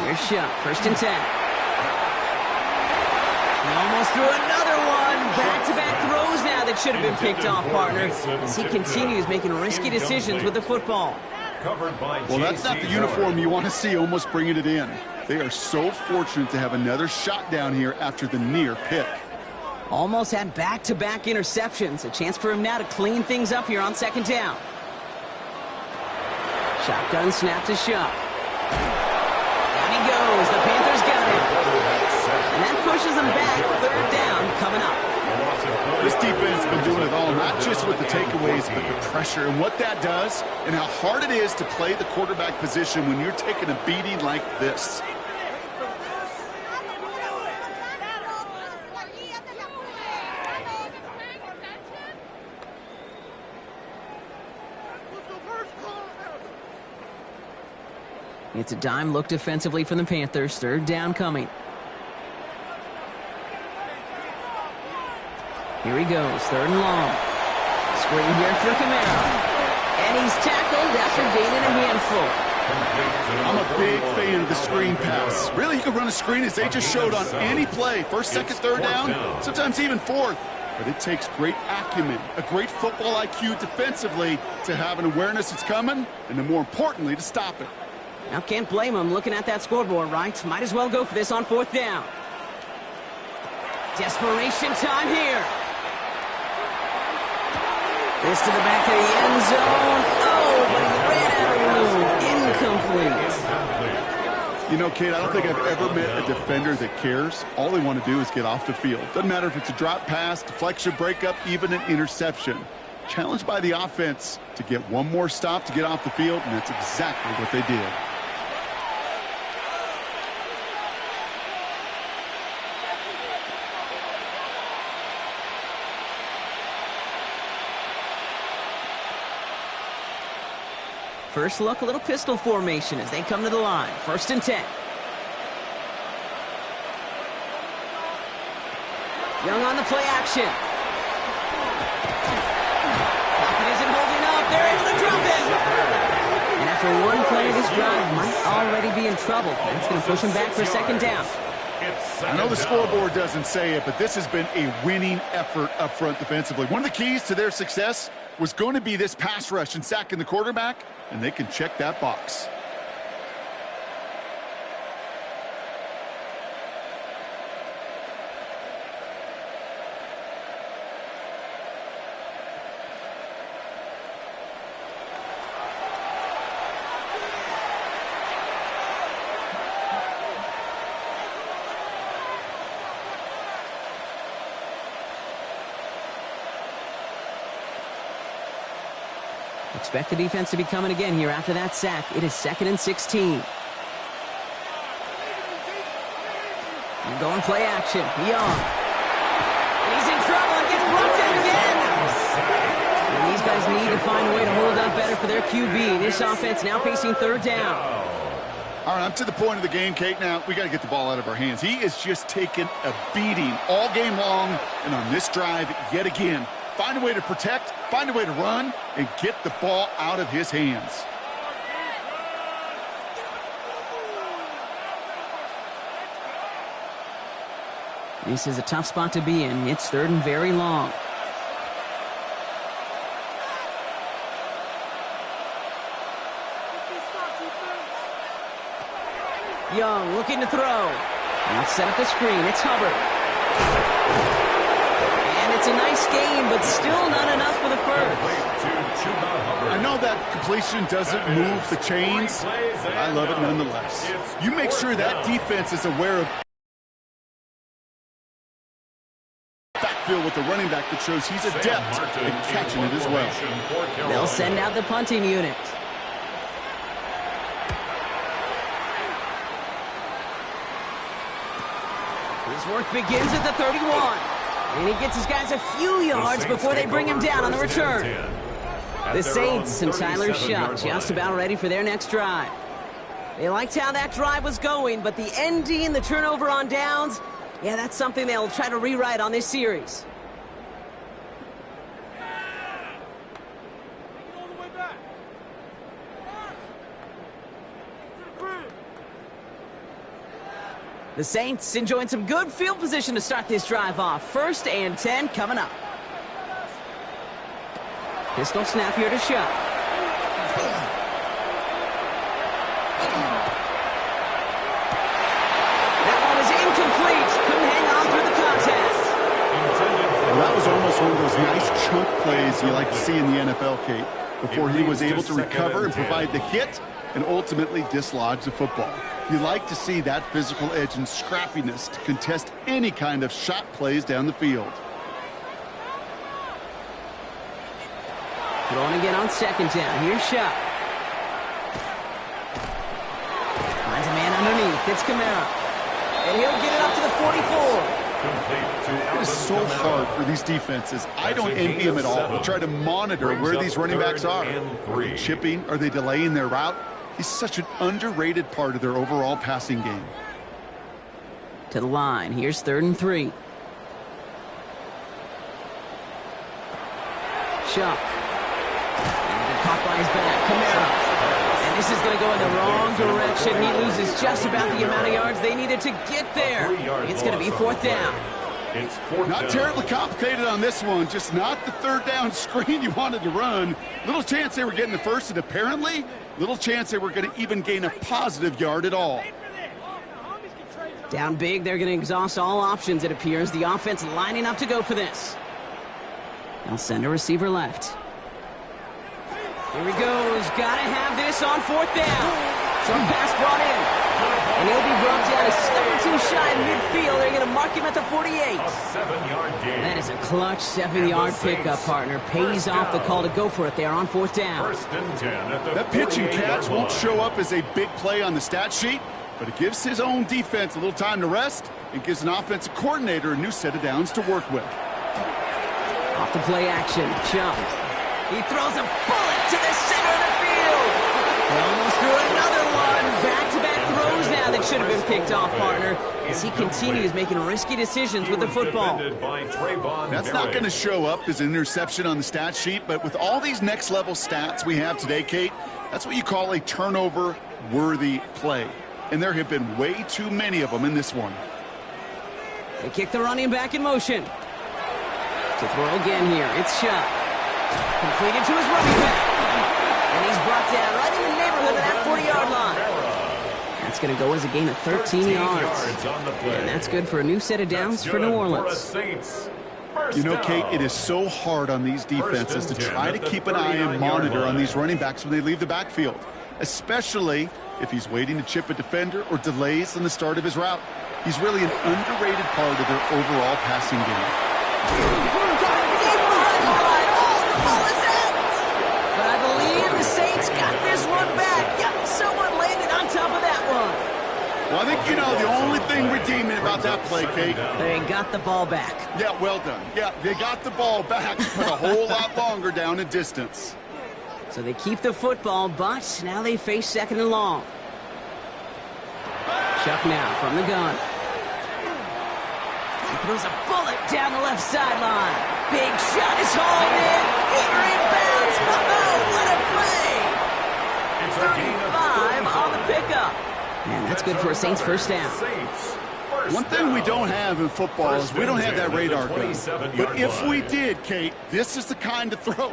Here's Shuck, 1st and 10. He almost threw another one. Back-to-back throws now that should have been picked off, partner, as he continues making risky decisions with the football. Well, that's not the uniform you want to see almost bringing it in. They are so fortunate to have another shot down here after the near pick. Almost had back-to-back interceptions. A chance for him now to clean things up here on 2nd down. Shotgun snap to Shuck. Down he goes. The Panthers got him. And that pushes them back. 3rd down coming up. This defense has been doing it all, not just with the takeaways, but the pressure and what that does and how hard it is to play the quarterback position when you're taking a beating like this. It's a dime look defensively from the Panthers. 3rd down coming. Here he goes. 3rd and long. Screen here for Camaro. And he's tackled after gaining a handful. I'm a big fan of the screen pass. Really, you can run a screen as they just showed on any play. 1st, 2nd, 3rd down, sometimes even 4th. But it takes great acumen, a great football IQ defensively to have an awareness it's coming, and then more importantly, to stop it. Now, can't blame him looking at that scoreboard, right? Might as well go for this on 4th down. Desperation time here. This to the back of the end zone. Oh, but he ran out of room. Incomplete. You know, Kate, I don't think I've ever met a defender that cares. All they want to do is get off the field. Doesn't matter if it's a drop pass, deflection, breakup, even an interception. Challenged by the offense to get one more stop to get off the field, and that's exactly what they did. First look, a little pistol formation as they come to the line. 1st and 10. Young on the play action. Pocket isn't holding up. They're able to drop it. And after one play of this drive, might already be in trouble. That's going to push him back for 2nd down. I know the scoreboard doesn't say it, but this has been a winning effort up front defensively. One of the keys to their success was going to be this pass rush and sacking the quarterback, and they can check that box. Expect the defense to be coming again here after that sack. It is 2nd and 16. You're going play action. Young. He's in trouble and gets brought down again. And these guys need to find a way to hold up better for their QB. This offense now facing 3rd down. All right, I'm to the point of the game, Kate. Now, we got to get the ball out of our hands. He is just taking a beating all game long, and on this drive, yet again, find a way to protect, find a way to run, and get the ball out of his hands. This is a tough spot to be in. It's 3rd and very long. Young looking to throw. Now set up the screen. It's Hubbard. And it's a nice game, but still not enough for the first. I know that completion doesn't move the chains, but I love it nonetheless. You make sure that defense is aware of backfield with the running back that shows he's adept at catching it as well. They'll send out the punting unit. His work begins at the 31. And he gets his guys a few yards before they bring him down on the return. The Saints and Tyler Shuck just about ready for their next drive. They liked how that drive was going, but the ND and the turnover on downs, yeah, that's something they'll try to rewrite on this series. The Saints enjoying some good field position to start this drive off. 1st and 10 coming up. Pistol snap here to Shuck. That one is incomplete. Couldn't hang on through the contest. Well, that was almost one of those nice chunk plays you like to see in the NFL, Kate, before he was able to recover and provide the hit and ultimately dislodge the football. You like to see that physical edge and scrappiness to contest any kind of shot plays down the field. Throwing again on 2nd down. Here's Shuck. Finds a man underneath. It's Kamara. And he'll get it up to the 44. It is so hard for these defenses. I don't envy them at all. We try to monitor where these running backs are. Are they chipping? Are they delaying their route? He's such an underrated part of their overall passing game. To the line. Here's 3rd and 3. Shuck. And caught by his back. Kamara. And this is going to go in the wrong direction. He loses just about the amount of yards they needed to get there. It's going to be 4th down. Not terribly complicated on this one. Just not the 3rd down screen you wanted to run. Little chance they were getting the first, and apparently little chance they were going to even gain a positive yard at all. Down big, they're going to exhaust all options, it appears. The offense lining up to go for this. They'll send a receiver left. Here he goes. Got to have this on 4th down. Short pass brought in. And he'll be brought down a step or 2 shy in midfield. They're going to mark him at the 48. A 7-yard gain. That is a clutch 7-yard pickup, partner. Pays off the call to go for it there on 4th down. 1st and 10 at the that pitch and catch won't show up as a big play on the stat sheet, but it gives his own defense a little time to rest and gives an offensive coordinator a new set of downs to work with. Off the play action. Jump. He throws a bullet to the center of the field. He almost threw another one. Back-to-back throws now that should have been picked off, partner, as he continues making risky decisions with the football. That's not going to show up as an interception on the stat sheet, but with all these next-level stats we have today, Kate, that's what you call a turnover-worthy play. And there have been way too many of them in this one. They kick the running back in motion. To throw again here, it's Shuck. Completed to his running back. And he's brought down right in the neighborhood of that 40-yard line. That's going to go as a gain of 13 yards. And that's good for a new set of downs for New Orleans. You know, Kate, it is so hard on these defenses to try to keep an eye and monitor on these running backs when they leave the backfield, especially if he's waiting to chip a defender or delays in the start of his route. He's really an underrated part of their overall passing game. But I believe the Saints got this one back. Yep, someone landed on top of that one. Well, I think, you know, the only thing redeeming about that play, Kate. They got the ball back. Yeah, well done. Yeah, they got the ball back, but a whole lot longer down in distance. So they keep the football, but now they face second and long. Chuck now from the gun. He throws a bullet down the left sideline. Big shot is hauled in. Here it bounds. Oh, what a play! 35 on the pickup. And that's good for a Saints first down. One thing we don't have in football is we don't have that radar gun. But if we did, Kate, this is the kind of throw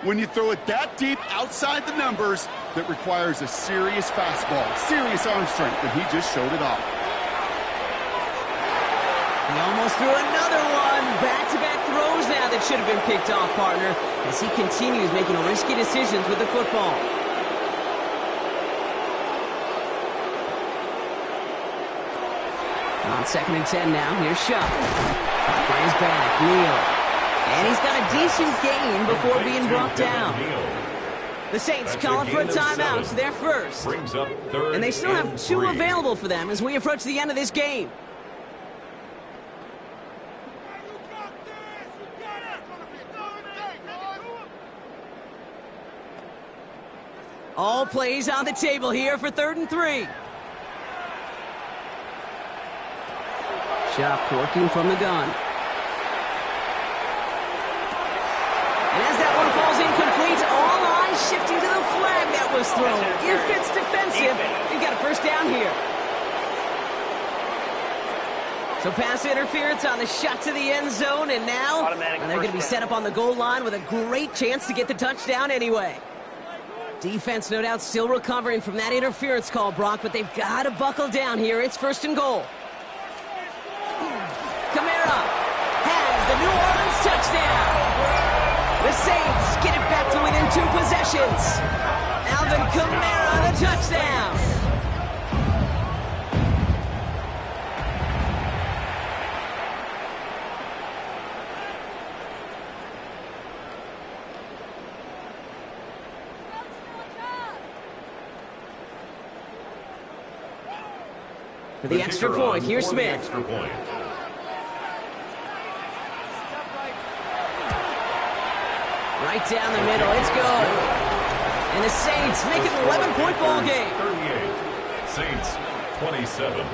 when you throw it that deep outside the numbers that requires a serious fastball, serious arm strength, and he just showed it off. He almost threw another one. Back-to-back throws now that should have been picked off, partner, as he continues making risky decisions with the football. On 2nd and 10 now, here's Shuck. By his back, Neal. And he's got a decent gain before being brought down. The Saints calling for a timeout, so they're first. And they still have 2 available for them as we approach the end of this game. All plays on the table here for 3rd and 3. Shuck working from the gun. And as that one falls incomplete, all eyes shifting to the flag that was thrown. If it's defensive, you've got a first down here. So pass interference on the shot to the end zone, and now they're going to be set up on the goal line with a great chance to get the touchdown anyway. Defense, no doubt, still recovering from that interference call, Brock, but they've got to buckle down here. It's 1st and goal. Kamara has the New Orleans touchdown. The Saints get it back to within 2 possessions. Alvin Kamara, the touchdown. For the extra point, here's Smith. Right down the middle, it's good. And the Saints make it an 11-point ball game. 38, Saints 27.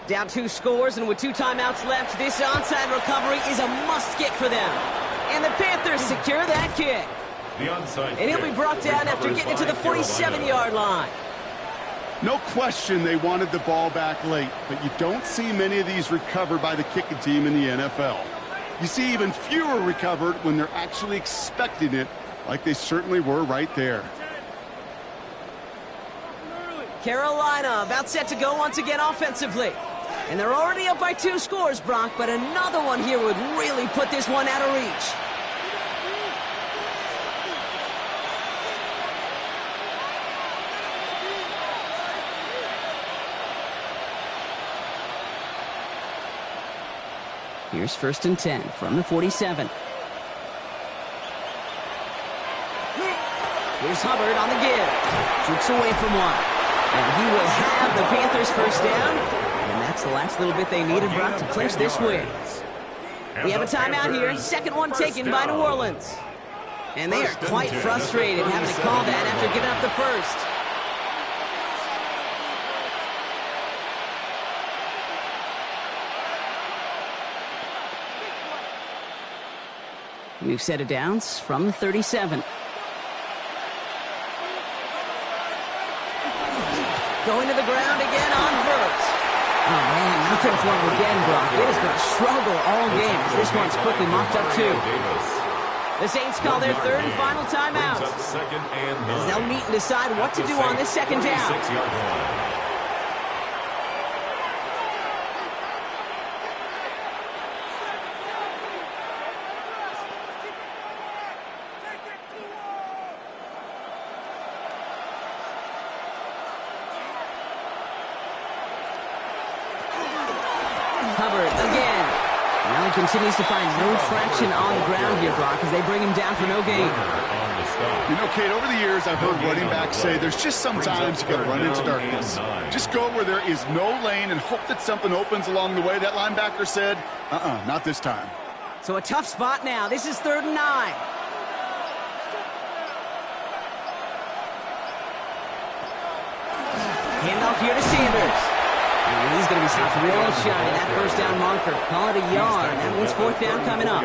Down 2 scores, and with 2 timeouts left, this onside recovery is a must-get for them. And the Panthers secure that kick. And he'll be brought down after getting it to the 47-yard line. No question they wanted the ball back late, but you don't see many of these recovered by the kicking team in the NFL. You see even fewer recovered when they're actually expecting it, like they certainly were right there. Carolina about set to go once again offensively. And they're already up by 2 scores, Brock, but another one here would really put this one out of reach. Here's 1st and 10 from the 47. Here's Hubbard on the give. Shoots away from one. And he will have the Panthers first down. And that's the last little bit they needed, Brock, to clinch this win. We have a timeout here. 2nd one taken by New Orleans. And they are quite frustrated having to call that after giving up the first. We've set it down from the 37. Going to the ground again on first. Oh, man, nothing for him again, Brock. It is going to struggle all game as this one's quickly mopped up, too. The Saints call their third and final timeout. As they'll meet and decide what to do on this second down. Hubbard again. Now he continues to find no traction on the ground here, Brock, as they bring him down for no gain. You know, Kate, over the years, I've heard running backs say there's just sometimes you got to run into darkness. Just go where there is no lane and hope that something opens along the way. That linebacker said, not this time. So a tough spot now. This is 3rd and 9. Handoff here to Sanders. And he's going to be stopped real shy. That first down marker. Call it a yard. That means 4th down coming up.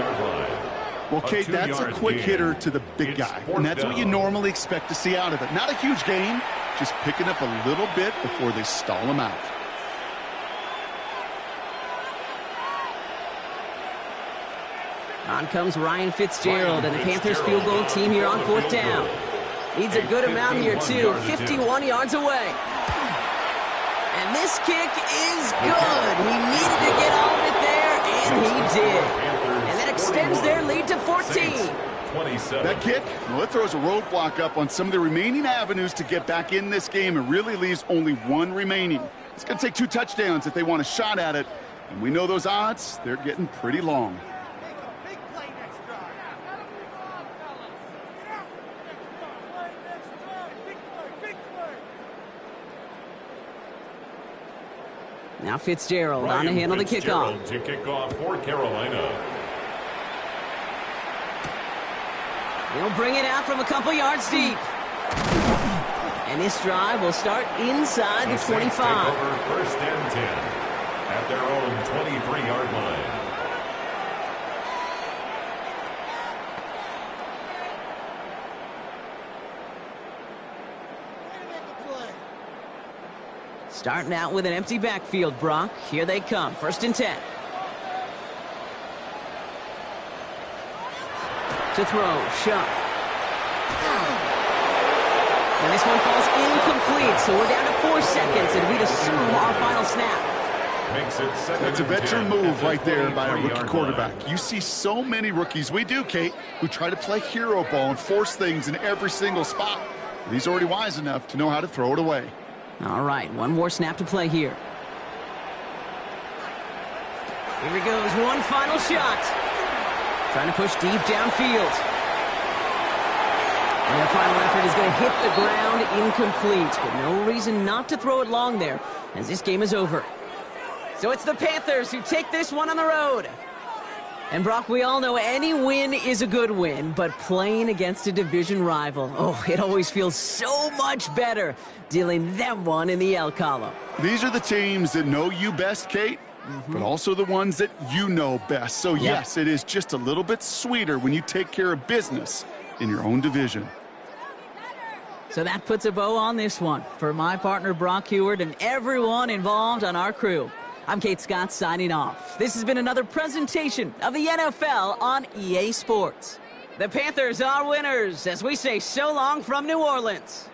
Well, Kate, that's a quick hitter to the big guy. And that's what you normally expect to see out of it. Not a huge gain, just picking up a little bit before they stall him out. On comes Ryan Fitzgerald and the Panthers field goal team here on 4th down. Needs a good amount here, too. 51 yards away. And this kick is good. He needed to get all of it there, and he did. And that extends their lead to 14. That kick, well, it throws a roadblock up on some of the remaining avenues to get back in this game and really leaves only one remaining. It's going to take 2 touchdowns if they want a shot at it. And we know those odds, they're getting pretty long. Now Fitzgerald on to handle the kickoff. To kick off for Carolina. He'll bring it out from a couple yards deep. And this drive will start inside the 25. First and 10 at their own 23-yard line. Starting out with an empty backfield, Brock. Here they come. 1st and 10. To throw, Shuck. And this one falls incomplete, so we're down to 4 seconds, and we'd assume our final snap. Makes it 7 That's a veteran move right there by a rookie quarterback. You see so many rookies, we do, Kate, who try to play hero ball and force things in every single spot. But he's already wise enough to know how to throw it away. All right, one more snap to play here. Here he goes, one final shot. Trying to push deep downfield. And their final effort is going to hit the ground incomplete, but no reason not to throw it long there, as this game is over. So it's the Panthers who take this one on the road. And Brock, we all know any win is a good win, but playing against a division rival, oh, it always feels so much better dealing them one in the L column. These are the teams that know you best, Kate, but also the ones that you know best. So, yes, it is just a little bit sweeter when you take care of business in your own division. So that puts a bow on this one. For my partner, Brock Heward, and everyone involved on our crew, I'm Kate Scott signing off. This has been another presentation of the NFL on EA Sports. The Panthers are winners as we say so long from New Orleans.